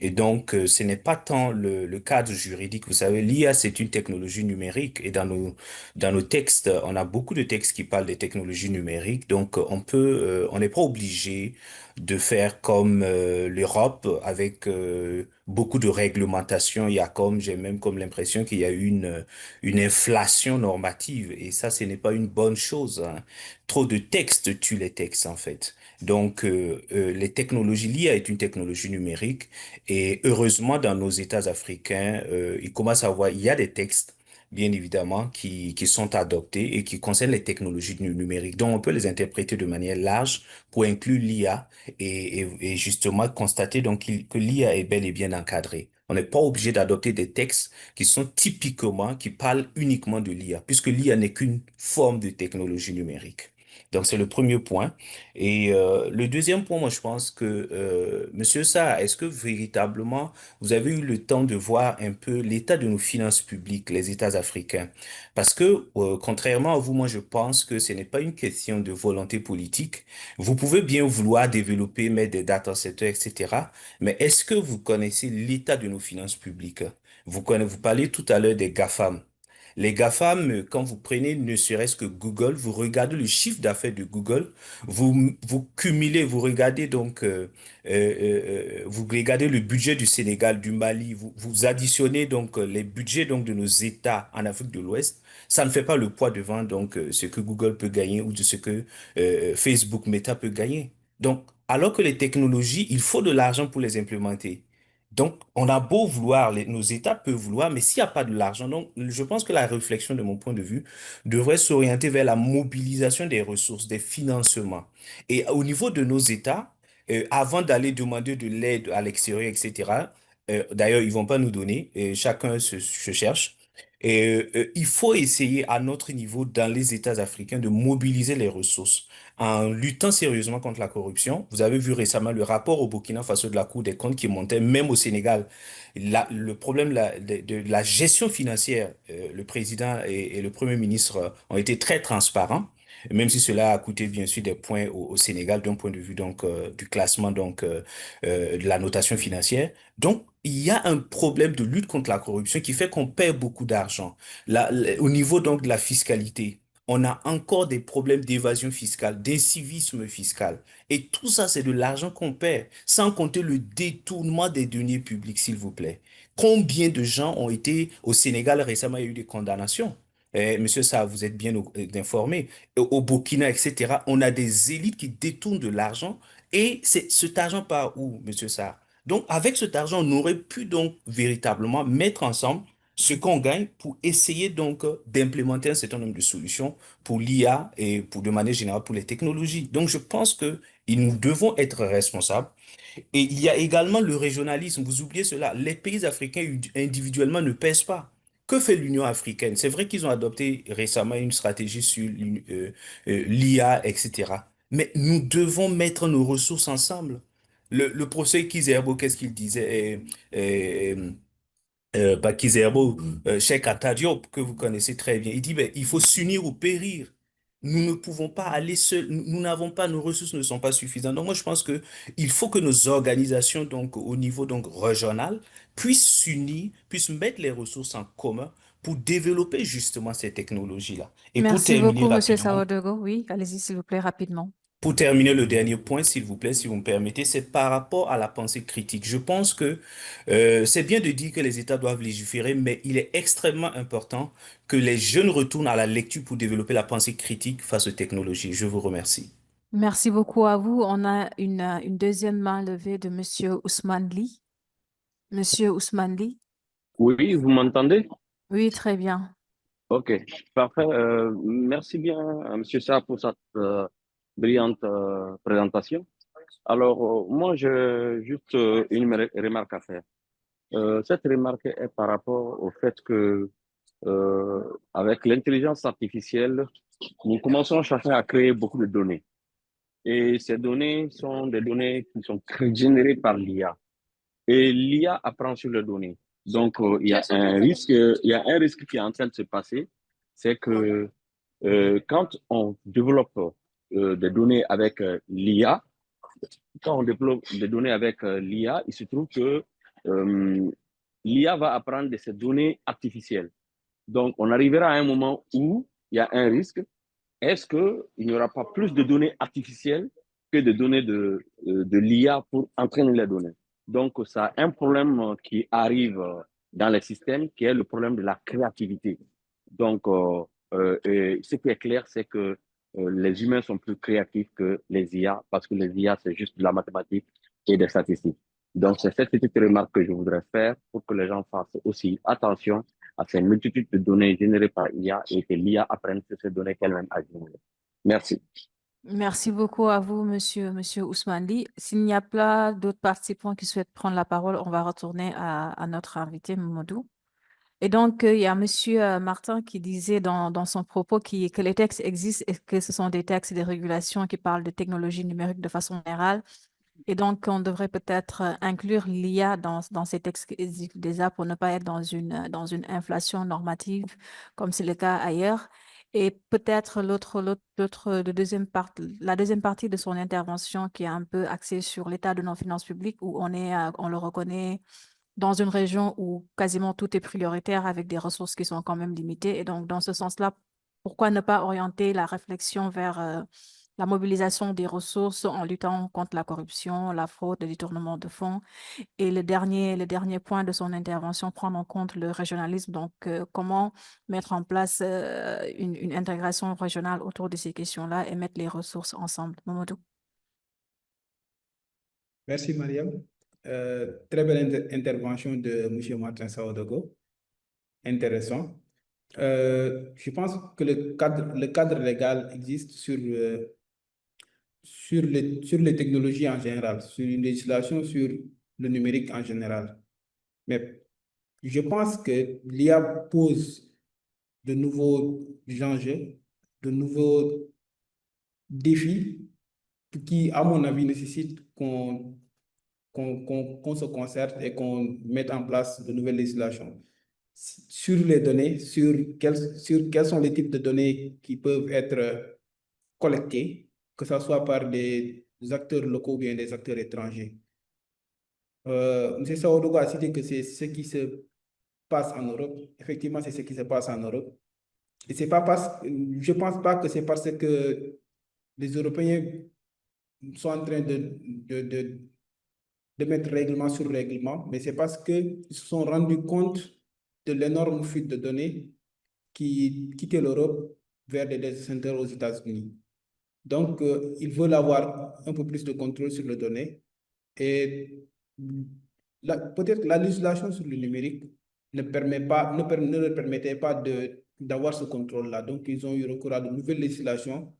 Speaker 5: Et donc, ce n'est pas tant le cadre juridique. Vous savez, l'IA, c'est une technologie numérique. Et dans nos textes, on a beaucoup de textes qui parlent des technologies numériques. Donc, on n'est pas obligé de faire comme l'Europe avec beaucoup de réglementation. J'ai même comme l'impression qu'il y a eu une inflation normative. Et ça, ce n'est pas une bonne chose, hein. Trop de textes tuent les textes, en fait. Donc, les technologies, l'IA est une technologie numérique. Et heureusement, dans nos États africains, il y a des textes, bien évidemment, qui sont adoptés et qui concernent les technologies numériques. Donc, on peut les interpréter de manière large pour inclure l'IA et justement constater donc que l'IA est bel et bien encadrée. On n'est pas obligé d'adopter des textes qui parlent uniquement de l'IA, puisque l'IA n'est qu'une forme de technologie numérique. Donc, c'est le premier point. Et le deuxième point, moi, je pense que, Monsieur Sarr, est-ce que véritablement, vous avez eu le temps de voir un peu l'état de nos finances publiques, les États africains? Parce que, contrairement à vous, moi, je pense que ce n'est pas une question de volonté politique. Vous pouvez bien vouloir développer, mettre des data centers, etc. Mais est-ce que vous connaissez l'état de nos finances publiques? Vous parlez tout à l'heure des GAFAM. Les GAFAM, quand vous prenez ne serait-ce que Google, vous regardez le chiffre d'affaires de Google, vous cumulez, vous regardez donc, vous regardez le budget du Sénégal, du Mali, vous additionnez donc les budgets donc de nos États en Afrique de l'Ouest, ça ne fait pas le poids devant donc ce que Google peut gagner ou de ce que Facebook, Meta peut gagner. Donc, alors que les technologies, il faut de l'argent pour les implémenter. Donc, on a beau vouloir, nos États peuvent vouloir, mais s'il n'y a pas de l'argent, donc je pense que la réflexion, de mon point de vue, devrait s'orienter vers la mobilisation des ressources, des financements. Et au niveau de nos États, avant d'aller demander de l'aide à l'extérieur, etc., d'ailleurs, ils vont pas nous donner, chacun se cherche. Et il faut essayer à notre niveau, dans les États africains, de mobiliser les ressources en luttant sérieusement contre la corruption. Vous avez vu récemment le rapport au Burkina Faso de la Cour des comptes qui montait, même au Sénégal, le problème de la gestion financière. Le président et le Premier ministre ont été très transparents, même si cela a coûté bien sûr des points au Sénégal d'un point de vue donc du classement donc de la notation financière. Donc il y a un problème de lutte contre la corruption qui fait qu'on perd beaucoup d'argent. Au niveau donc de la fiscalité, on a encore des problèmes d'évasion fiscale, d'incivisme fiscal. Et tout ça, c'est de l'argent qu'on perd, sans compter le détournement des deniers publics, s'il vous plaît. Combien de gens ont été au Sénégal récemment, il y a eu des condamnations. Monsieur ça, vous êtes bien informé. Au Burkina, etc., on a des élites qui détournent de l'argent. Et cet argent part où, monsieur Sarr? Donc, avec cet argent, on aurait pu donc véritablement mettre ensemble ce qu'on gagne pour essayer donc d'implémenter un certain nombre de solutions pour l'IA et pour de manière générale pour les technologies. Donc je pense que nous devons être responsables. Et il y a également le régionalisme. Vous oubliez cela. Les pays africains individuellement ne pèsent pas. Que fait l'Union africaine? C'est vrai qu'ils ont adopté récemment une stratégie sur l'IA, etc. Mais nous devons mettre nos ressources ensemble. Le professeur Kizerbo, qu'est-ce qu'il disait? Bakizerbo, Cheikh Anta Diop, que vous connaissez très bien, il dit, ben, il faut s'unir ou périr. Nous ne pouvons pas aller seuls, nous n'avons pas, nos ressources ne sont pas suffisantes. Donc moi, je pense que il faut que nos organisations, donc au niveau donc régional, puissent s'unir, puissent mettre les ressources en commun pour développer justement ces technologies-là. Et
Speaker 4: Merci beaucoup, Monsieur Sawadogo. Oui, allez-y, s'il vous plaît, rapidement.
Speaker 5: pour terminer, le dernier point, s'il vous plaît, si vous me permettez, c'est par rapport à la pensée critique. Je pense que c'est bien de dire que les États doivent légiférer, mais il est extrêmement important que les jeunes retournent à la lecture pour développer la pensée critique face aux technologies. Je vous remercie.
Speaker 4: Merci beaucoup à vous. On a une deuxième main levée de Monsieur Ousmane Ly. Monsieur Ousmane Ly.
Speaker 6: Oui, vous m'entendez?
Speaker 4: Oui, très bien.
Speaker 6: Ok, parfait. Merci bien, Monsieur Sarr, pour cette brillante présentation. Alors, moi, j'ai juste une remarque à faire. Cette remarque est par rapport au fait que, avec l'intelligence artificielle, nous commençons chacun à créer beaucoup de données. Et ces données sont des données qui sont générées par l'IA. Et l'IA apprend sur les données. Donc, il y a un risque qui est en train de se passer, c'est que quand on développe des données avec l'IA, quand on développe des données avec l'IA, il se trouve que l'IA va apprendre de ces données artificielles. Donc, on arrivera à un moment où il y a un risque. Est-ce qu'il n'y aura pas plus de données artificielles que de données de l'IA pour entraîner les données? Donc, ça a un problème qui arrive dans les systèmes, qui est le problème de la créativité. Donc, ce qui est clair, c'est que les humains sont plus créatifs que les IA, parce que les IA, c'est juste de la mathématique et des statistiques. Donc, c'est cette petite remarque que je voudrais faire pour que les gens fassent aussi attention à ces multitudes de données générées par IA et que l'IA apprenne sur ces données qu'elle-même a générées. Merci.
Speaker 4: Merci beaucoup à vous, Monsieur Ousmane Ly. S'il n'y a pas d'autres participants qui souhaitent prendre la parole, on va retourner à notre invité, Mamadou. Et donc, il y a Monsieur Martin qui disait dans son propos que les textes existent et que ce sont des textes et des régulations qui parlent de technologie numérique de façon générale. Et donc, on devrait peut-être inclure l'IA dans ces textes qui existent déjà pour ne pas être dans une inflation normative comme c'est le cas ailleurs. Et peut-être la deuxième partie de son intervention qui est un peu axée sur l'état de nos finances publiques où on le reconnaît dans une région où quasiment tout est prioritaire avec des ressources qui sont quand même limitées. Et donc, dans ce sens-là, pourquoi ne pas orienter la réflexion vers la mobilisation des ressources en luttant contre la corruption, la fraude, le détournement de fonds. Et le dernier point de son intervention, prendre en compte le régionalisme. Donc, comment mettre en place une intégration régionale autour de ces questions-là et mettre les ressources ensemble. Mamadou.
Speaker 3: Merci, Mariam. Très belle intervention de M. Martin Saodogo. Intéressant. Je pense que le cadre légal existe sur les technologies en général, sur une législation sur le numérique en général. Mais je pense que l'IA pose de nouveaux enjeux, de nouveaux défis qui, à mon avis, nécessitent qu'on se concerte et qu'on mette en place de nouvelles législations sur les données, sur quels sont les types de données qui peuvent être collectées, que ce soit par des acteurs locaux ou bien des acteurs étrangers. M. Saodogo a cité que c'est ce qui se passe en Europe. Effectivement, c'est ce qui se passe en Europe. Et c'est pas je ne pense pas que c'est parce que les Européens sont en train de mettre règlement sur règlement, mais c'est parce qu'ils se sont rendus compte de l'énorme fuite de données qui quittait l'Europe vers des data centers aux États-Unis. Donc, ils veulent avoir un peu plus de contrôle sur les données. Et peut-être la législation sur le numérique ne leur permettait pas d'avoir ce contrôle-là. Donc, ils ont eu recours à de nouvelles législations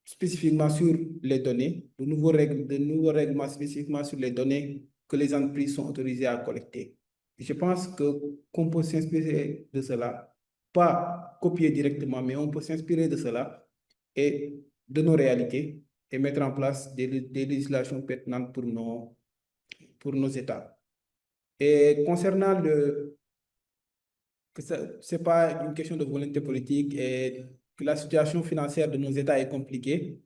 Speaker 3: spécifiquement sur les données, de nouveaux règlements spécifiquement sur les données que les entreprises sont autorisées à collecter. Et je pense qu'on peut s'inspirer de cela, pas copier directement, mais on peut s'inspirer de cela et de nos réalités et mettre en place des législations pertinentes pour nos États. Et concernant que ce n'est pas une question de volonté politique et que la situation financière de nos États est compliquée,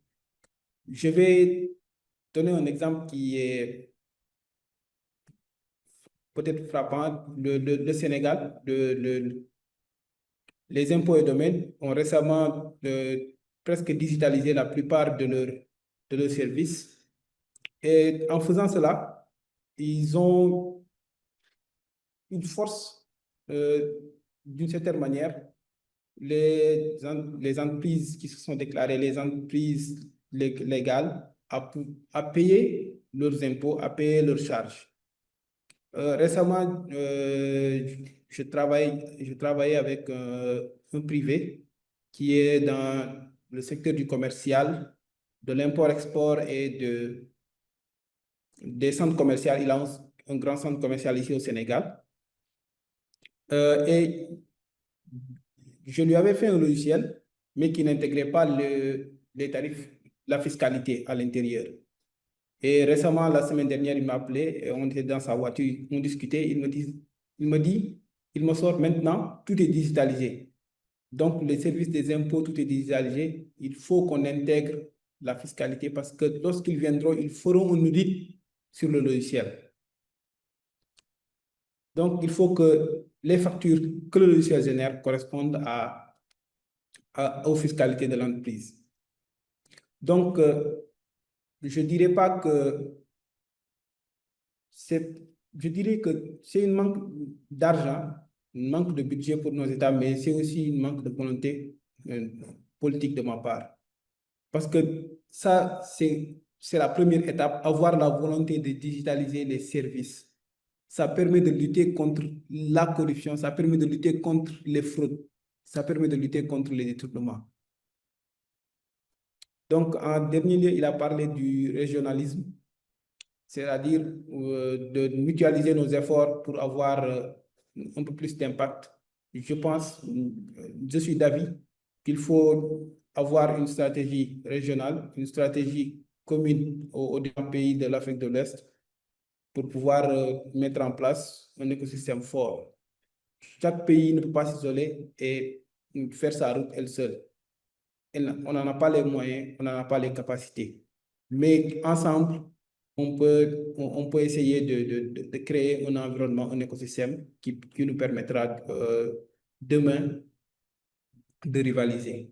Speaker 3: je vais donner un exemple qui est peut-être frappant. Le Sénégal, les impôts et domaines ont récemment presque digitalisé la plupart de leurs services. Et en faisant cela, ils ont une force d'une certaine manière. Les entreprises qui se sont déclarées, les entreprises légales, à payer leurs impôts, à payer leurs charges. Récemment, je travaillais avec un privé qui est dans le secteur du commercial, de l'import-export et des centres commerciaux. Il a un grand centre commercial ici au Sénégal. Et je lui avais fait un logiciel, mais qui n'intégrait pas les tarifs, la fiscalité à l'intérieur. Et récemment, la semaine dernière, il m'a appelé, et on était dans sa voiture, on discutait, il me dit, il me sort maintenant, tout est digitalisé. Donc, les services des impôts, tout est digitalisé. Il faut qu'on intègre la fiscalité parce que lorsqu'ils viendront, ils feront un audit sur le logiciel. Donc, il faut que les factures que le logiciel génère correspondent aux fiscalités de l'entreprise. Donc, je dirais pas que je dirais que c'est un manque d'argent, un manque de budget pour nos États, mais c'est aussi un manque de volonté politique de ma part. Parce que ça, c'est la première étape, avoir la volonté de digitaliser les services. Ça permet de lutter contre la corruption, ça permet de lutter contre les fraudes, ça permet de lutter contre les détournements. Donc, en dernier lieu, il a parlé du régionalisme, c'est-à-dire de mutualiser nos efforts pour avoir un peu plus d'impact. Je suis d'avis qu'il faut avoir une stratégie régionale, une stratégie commune aux différents pays de l'Afrique de l'Est pour pouvoir mettre en place un écosystème fort. Chaque pays ne peut pas s'isoler et faire sa route elle seule. On n'en a pas les moyens, on n'en a pas les capacités. Mais ensemble, on peut essayer de créer un environnement, un écosystème qui nous permettra demain de rivaliser.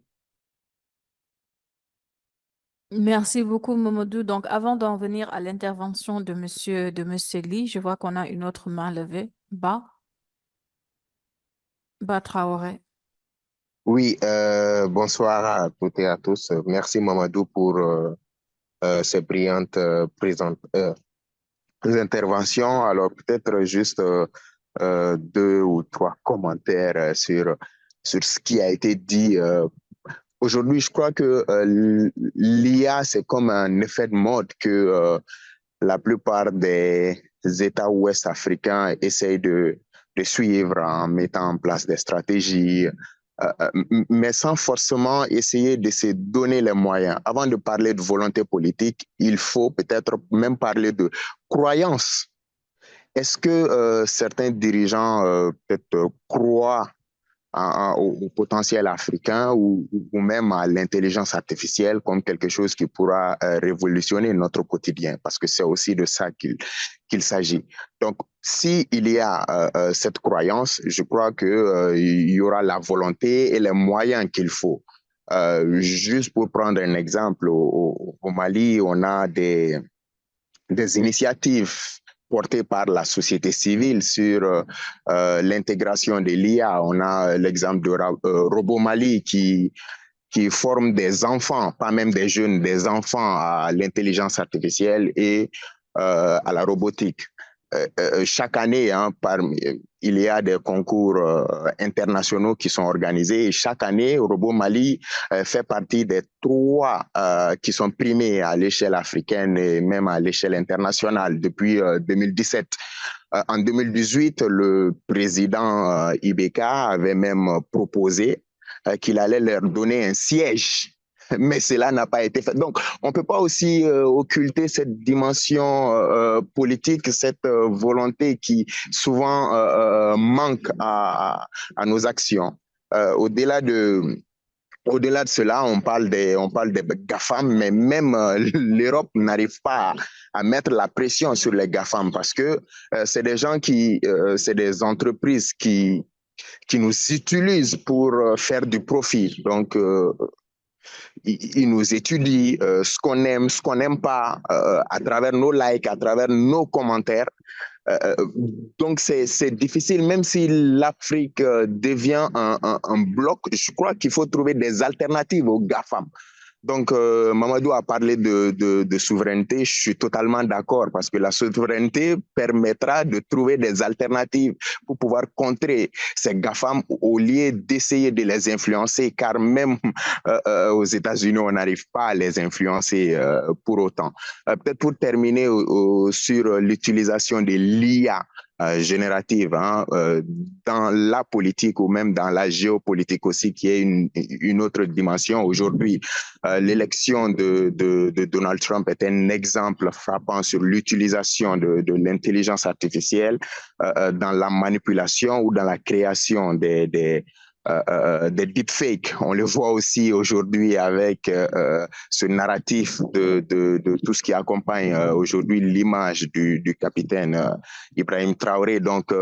Speaker 4: Merci beaucoup, Mamadou. Donc, avant d'en venir à l'intervention de Monsieur Lee, je vois qu'on a une autre main levée. Ba Traoré.
Speaker 7: Oui, bonsoir à toutes et à tous. Merci Mamadou pour ces brillantes interventions. Alors peut-être juste deux ou trois commentaires sur ce qui a été dit. Aujourd'hui, je crois que l'IA, c'est comme un effet de mode que la plupart des États ouest africains essayent de suivre en mettant en place des stratégies, mais sans forcément essayer de se donner les moyens. Avant de parler de volonté politique, il faut peut-être même parler de croyance. Est-ce que certains dirigeants peut-être croient au potentiel africain ou même à l'intelligence artificielle comme quelque chose qui pourra révolutionner notre quotidien, parce que c'est aussi de ça qu'il s'agit. Donc, s'il y a cette croyance, je crois qu'il y aura la volonté et les moyens qu'il faut. Juste pour prendre un exemple, au Mali, on a des initiatives portées par la société civile sur l'intégration de l'IA. On a l'exemple de Robo Mali qui forme des enfants, pas même des jeunes, des enfants à l'intelligence artificielle et à la robotique. Chaque année, il y a des concours internationaux qui sont organisés et chaque année, Robo Mali fait partie des 3 qui sont primés à l'échelle africaine et même à l'échelle internationale depuis 2017. En 2018, le président Ibeka avait même proposé qu'il allait leur donner un siège, mais cela n'a pas été fait. Donc, on ne peut pas aussi occulter cette dimension politique, cette volonté qui souvent manque à nos actions. Au-delà de cela, on parle des GAFAM, mais même l'Europe n'arrive pas à mettre la pression sur les GAFAM parce que c'est des gens c'est des entreprises qui nous utilisent pour faire du profit. Donc, ils nous étudient ce qu'on n'aime pas à travers nos likes, à travers nos commentaires. Donc, c'est difficile, même si l'Afrique devient un bloc, je crois qu'il faut trouver des alternatives aux GAFAM. Donc, Mamadou a parlé de souveraineté. Je suis totalement d'accord parce que la souveraineté permettra de trouver des alternatives pour pouvoir contrer ces GAFAM au lieu d'essayer de les influencer, car même aux États-Unis, on n'arrive pas à les influencer pour autant. Peut-être pour terminer sur l'utilisation de l'IA générative dans la politique ou même dans la géopolitique aussi, qui est une autre dimension. Aujourd'hui, l'élection de Donald Trump est un exemple frappant sur l'utilisation de l'intelligence artificielle dans la manipulation ou dans la création des deepfakes. On le voit aussi aujourd'hui avec ce narratif de tout ce qui accompagne aujourd'hui l'image du capitaine Ibrahim Traoré. Donc,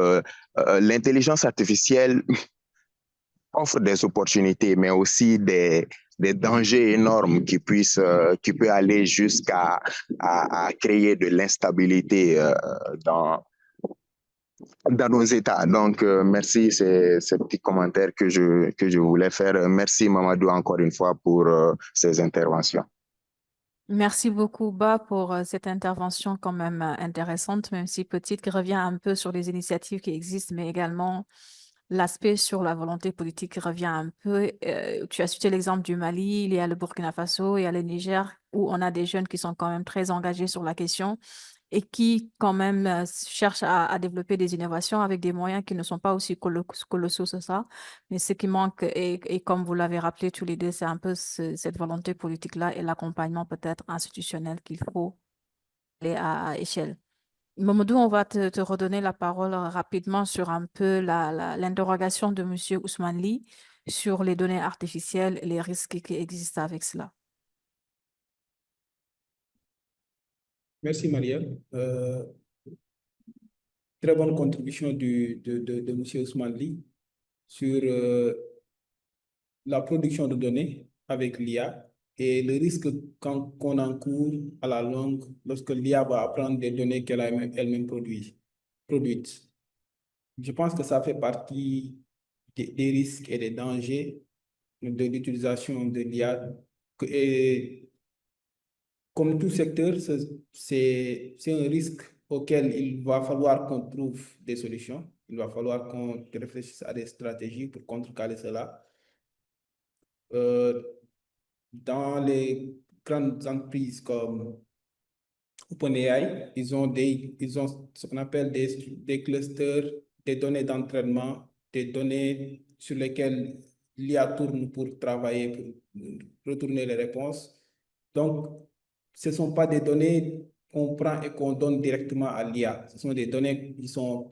Speaker 7: l'intelligence artificielle offre des opportunités, mais aussi des dangers énormes qui peut aller jusqu'à à créer de l'instabilité dans nos États. Donc, merci, c'est ce petit commentaire que je voulais faire. Merci, Mamadou, encore une fois, pour ces interventions.
Speaker 4: Merci beaucoup, Ba, pour cette intervention quand même intéressante, même si petite, qui revient un peu sur les initiatives qui existent, mais également l'aspect sur la volonté politique qui revient un peu. Tu as cité l'exemple du Mali, il y a le Burkina Faso, il y a le Niger, où on a des jeunes qui sont quand même très engagés sur la question. et qui quand même cherchent à développer des innovations avec des moyens qui ne sont pas aussi colossaux que ça. Mais ce qui manque, et comme vous l'avez rappelé tous les deux, c'est un peu cette volonté politique-là et l'accompagnement peut-être institutionnel qu'il faut aller à échelle. Mamadou, on va te redonner la parole rapidement sur un peu l'interrogation de Monsieur Ousmane Ly sur les données artificielles et les risques qui existent avec cela.
Speaker 3: Merci, Marielle. Très bonne contribution de M. Ousmane Ly sur la production de données avec l'IA et le risque qu'on encourt à la longue lorsque l'IA va apprendre des données qu'elle a elle-même produites. Je pense que ça fait partie des risques et des dangers de l'utilisation de l'IA. Et comme tout secteur, c'est un risque auquel il va falloir qu'on trouve des solutions. Il va falloir qu'on réfléchisse à des stratégies pour contrecarrer cela. Dans les grandes entreprises comme OpenAI, ils ont ce qu'on appelle des clusters, des données d'entraînement, des données sur lesquelles l'IA tourne pour travailler, pour retourner les réponses. Donc, ce ne sont pas des données qu'on prend et qu'on donne directement à l'IA. Ce sont des données qui sont,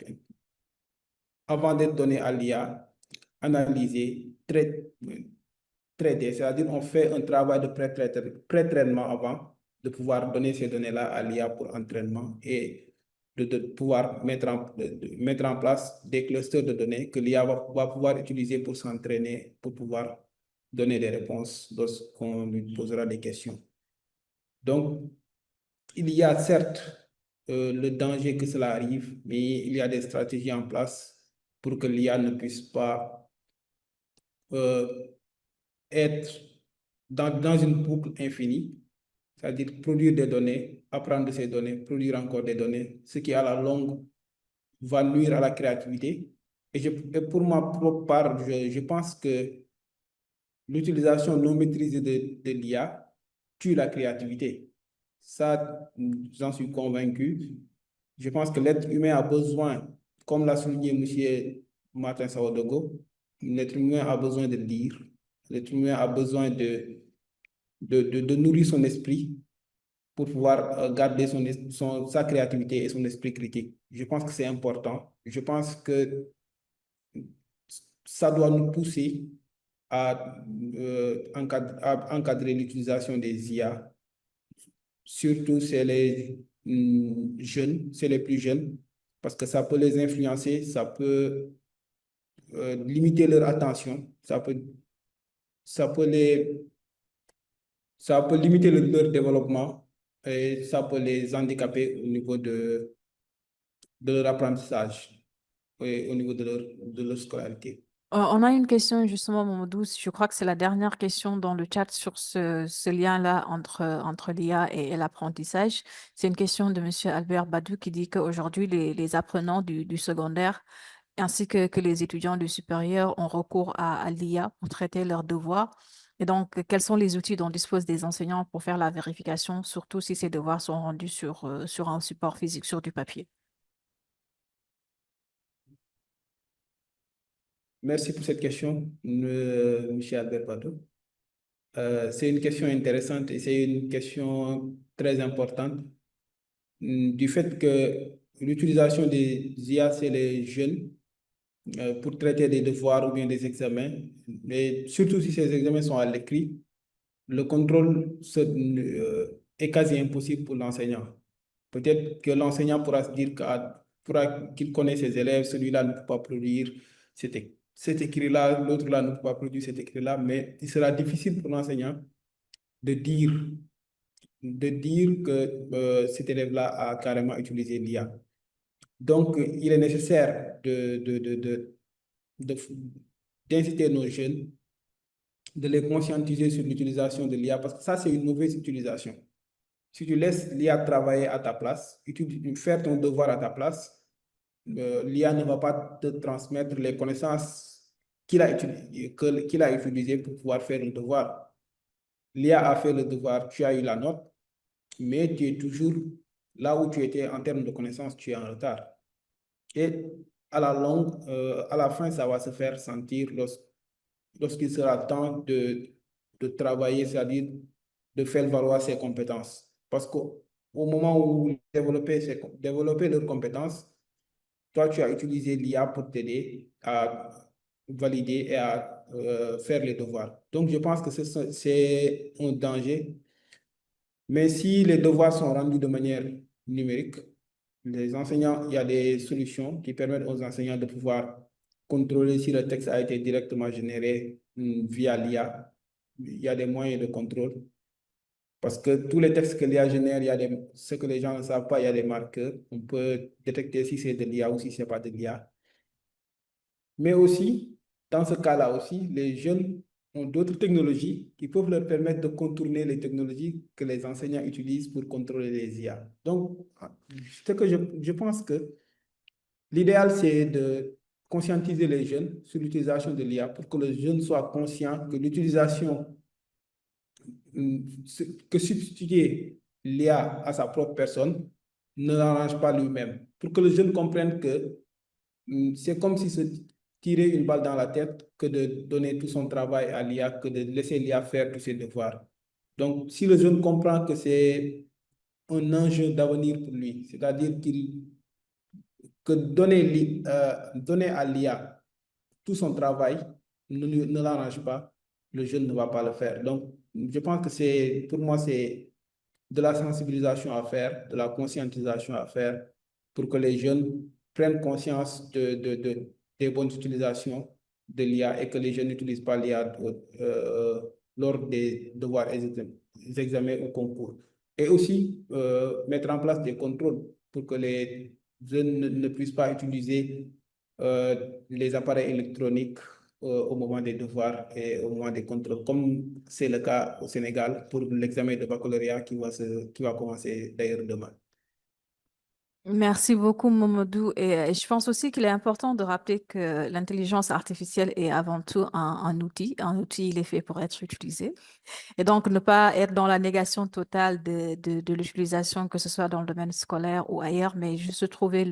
Speaker 3: avant d'être données à l'IA, analysées, traitées. C'est-à-dire qu'on fait un travail de pré-traitement avant de pouvoir donner ces données-là à l'IA pour entraînement et de pouvoir mettre en place des clusters de données que l'IA va pouvoir utiliser pour s'entraîner, pour pouvoir donner des réponses lorsqu'on lui posera des questions. Donc, il y a certes le danger que cela arrive, mais il y a des stratégies en place pour que l'IA ne puisse pas être dans une boucle infinie, c'est-à-dire produire des données, apprendre de ces données, produire encore des données, ce qui à la longue va nuire à la créativité. Et pour ma propre part, je pense que l'utilisation non maîtrisée de l'IA tue la créativité. Ça, j'en suis convaincu. Je pense que l'être humain a besoin, comme l'a souligné M. Martin Sawadogo, l'être humain a besoin de lire, l'être humain a besoin de nourrir son esprit pour pouvoir garder sa créativité et son esprit critique. Je pense que c'est important. Je pense que ça doit nous pousser à encadrer l'utilisation des IA, surtout chez les jeunes, chez les plus jeunes, parce que ça peut les influencer, ça peut limiter leur attention, ça peut limiter leur développement et ça peut les handicaper au niveau de leur apprentissage et au niveau de leur scolarité.
Speaker 4: On a une question justement, Mamadou. Je crois que c'est la dernière question dans le chat sur ce lien-là entre l'IA et l'apprentissage. C'est une question de Monsieur Albert Badou qui dit qu'aujourd'hui, les apprenants du secondaire ainsi que les étudiants du supérieur ont recours à l'IA pour traiter leurs devoirs. Et donc, quels sont les outils dont disposent des enseignants pour faire la vérification, surtout si ces devoirs sont rendus sur un support physique, sur du papier?
Speaker 3: Merci pour cette question, M. Albert Badou. C'est une question intéressante et c'est une question très importante du fait que l'utilisation des IA, c'est les jeunes pour traiter des devoirs ou bien des examens, mais surtout si ces examens sont à l'écrit, le contrôle est quasi impossible pour l'enseignant. Peut-être que l'enseignant pourra se dire qu'il connaît ses élèves, celui-là ne peut pas produire cet écrit-là, l'autre-là ne peut pas produire cet écrit-là, mais il sera difficile pour l'enseignant de dire que cet élève-là a carrément utilisé l'IA. Donc, il est nécessaire d'inciter nos jeunes, de les conscientiser sur l'utilisation de l'IA, parce que ça, c'est une mauvaise utilisation. Si tu laisses l'IA travailler à ta place, et tu faire ton devoir à ta place, l'IA ne va pas te transmettre les connaissances qu'il a utilisées pour pouvoir faire le devoir. L'IA a fait le devoir, tu as eu la note, mais tu es toujours là où tu étais en termes de connaissances, tu es en retard. Et à la longue, à la fin, ça va se faire sentir lorsqu'il sera temps de travailler, c'est-à-dire de faire valoir ses compétences. Parce qu'au moment où développer leurs compétences, toi, tu as utilisé l'IA pour t'aider à valider et à faire les devoirs. Donc, je pense que c'est un danger. Mais si les devoirs sont rendus de manière numérique, les enseignants, il y a des solutions qui permettent aux enseignants de pouvoir contrôler si le texte a été directement généré via l'IA. Il y a des moyens de contrôle. Parce que tous les textes que l'IA génère, ce que les gens ne savent pas, il y a des marqueurs. On peut détecter si c'est de l'IA ou si ce n'est pas de l'IA. Mais aussi, dans ce cas-là aussi, les jeunes ont d'autres technologies qui peuvent leur permettre de contourner les technologies que les enseignants utilisent pour contrôler les IA. Donc, ce que je pense que l'idéal, c'est de conscientiser les jeunes sur l'utilisation de l'IA pour que les jeunes soient conscients que l'utilisation, que substituer l'IA à sa propre personne ne l'arrange pas lui-même. Pour que les jeunes comprennent que c'est comme si se tirer une balle dans la tête que de donner tout son travail à l'IA, que de laisser l'IA faire tous ses devoirs. Donc, si le jeune comprend que c'est un enjeu d'avenir pour lui, c'est-à-dire que donner à l'IA tout son travail ne l'arrange pas, le jeune ne va pas le faire. Donc, je pense que pour moi, c'est de la sensibilisation à faire, de la conscientisation à faire pour que les jeunes prennent conscience des bonnes utilisations de l'IA et que les jeunes n'utilisent pas l'IA lors des devoirs, des examens ou concours. Et aussi mettre en place des contrôles pour que les jeunes ne puissent pas utiliser les appareils électroniques au moment des devoirs et au moment des contrôles, comme c'est le cas au Sénégal pour l'examen de baccalauréat qui va commencer d'ailleurs demain.
Speaker 4: Merci beaucoup, Momodou. Et je pense aussi qu'il est important de rappeler que l'intelligence artificielle est avant tout un outil. Un outil, il est fait pour être utilisé. Et donc, ne pas être dans la négation totale de l'utilisation, que ce soit dans le domaine scolaire ou ailleurs, mais juste trouver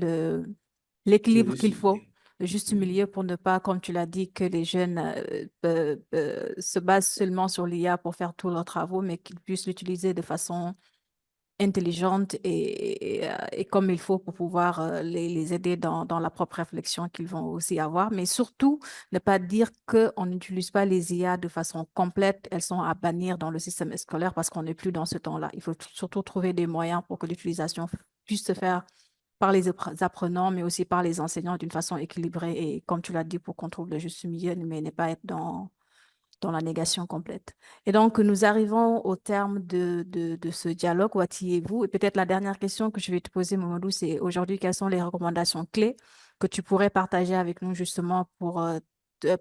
Speaker 4: l'équilibre qu'il faut, le juste milieu pour ne pas, comme tu l'as dit, que les jeunes se basent seulement sur l'IA pour faire tous leurs travaux, mais qu'ils puissent l'utiliser de façon intelligente et comme il faut pour pouvoir les aider dans la propre réflexion qu'ils vont aussi avoir. Mais surtout, ne pas dire qu'on n'utilise pas les IA de façon complète. Elles sont à bannir dans le système scolaire parce qu'on n'est plus dans ce temps-là. Il faut surtout trouver des moyens pour que l'utilisation puisse se faire par les apprenants, mais aussi par les enseignants d'une façon équilibrée et, comme tu l'as dit, pour qu'on trouve le juste milieu, mais ne pas être dans la négation complète. Et donc, nous arrivons au terme de ce dialogue. Voici-vous. Et peut-être la dernière question que je vais te poser, Momodou, c'est aujourd'hui, quelles sont les recommandations clés que tu pourrais partager avec nous justement pour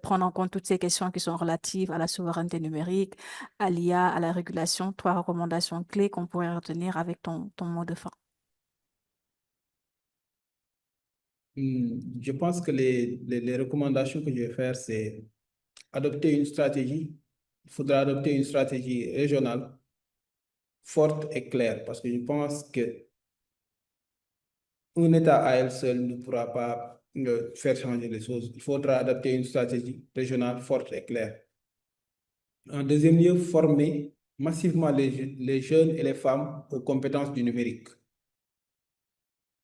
Speaker 4: prendre en compte toutes ces questions qui sont relatives à la souveraineté numérique, à l'IA, à la régulation, trois recommandations clés qu'on pourrait retenir avec ton mot de fin.
Speaker 3: Je pense que les recommandations que je vais faire, c'est adopter une stratégie. Il faudra adopter une stratégie régionale forte et claire parce que je pense que un État à elle seule ne pourra pas faire changer les choses. Il faudra adapter une stratégie régionale forte et claire. En deuxième lieu, former massivement les jeunes et les femmes aux compétences du numérique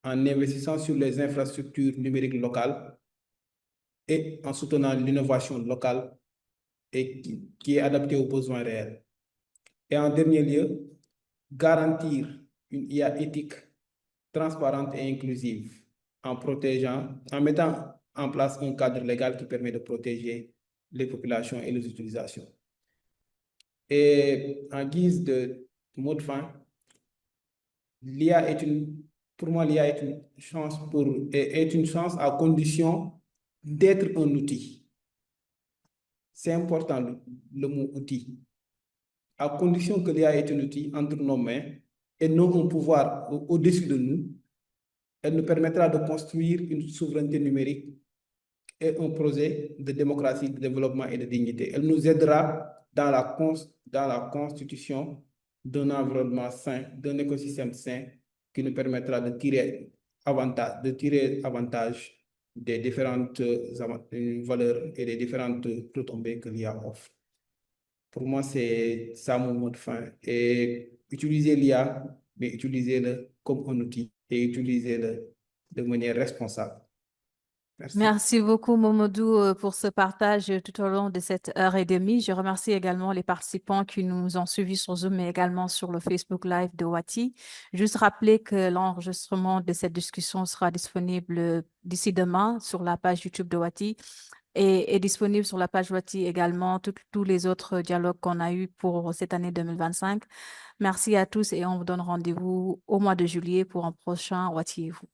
Speaker 3: en investissant sur les infrastructures numériques locales et en soutenant l'innovation locale et qui est adaptée aux besoins réels. Et en dernier lieu, garantir une IA éthique, transparente et inclusive en mettant en place un cadre légal qui permet de protéger les populations et les utilisations. Et en guise de mot de fin, pour moi, l'IA est une chance à condition d'être un outil. C'est important le mot outil. À condition que l'IA est un outil entre nos mains et non un pouvoir au-dessus de nous, elle nous permettra de construire une souveraineté numérique et un projet de démocratie, de développement et de dignité. Elle nous aidera dans la constitution d'un environnement sain, d'un écosystème sain qui nous permettra de tirer avantage des différentes valeurs et des différentes retombées que l'IA offre. Pour moi, c'est ça mon mot de fin. Et utiliser l'IA, mais utilisez-le comme un outil et utilisez-le de manière responsable. Merci.
Speaker 4: Merci beaucoup, Momodou, pour ce partage tout au long de cette heure et demie. Je remercie également les participants qui nous ont suivis sur Zoom, mais également sur le Facebook Live de Wati. Juste rappeler que l'enregistrement de cette discussion sera disponible d'ici demain sur la page YouTube de Wati et est disponible sur la page Wati également tous les autres dialogues qu'on a eus pour cette année 2025. Merci à tous et on vous donne rendez-vous au mois de juillet pour un prochain Wati et vous.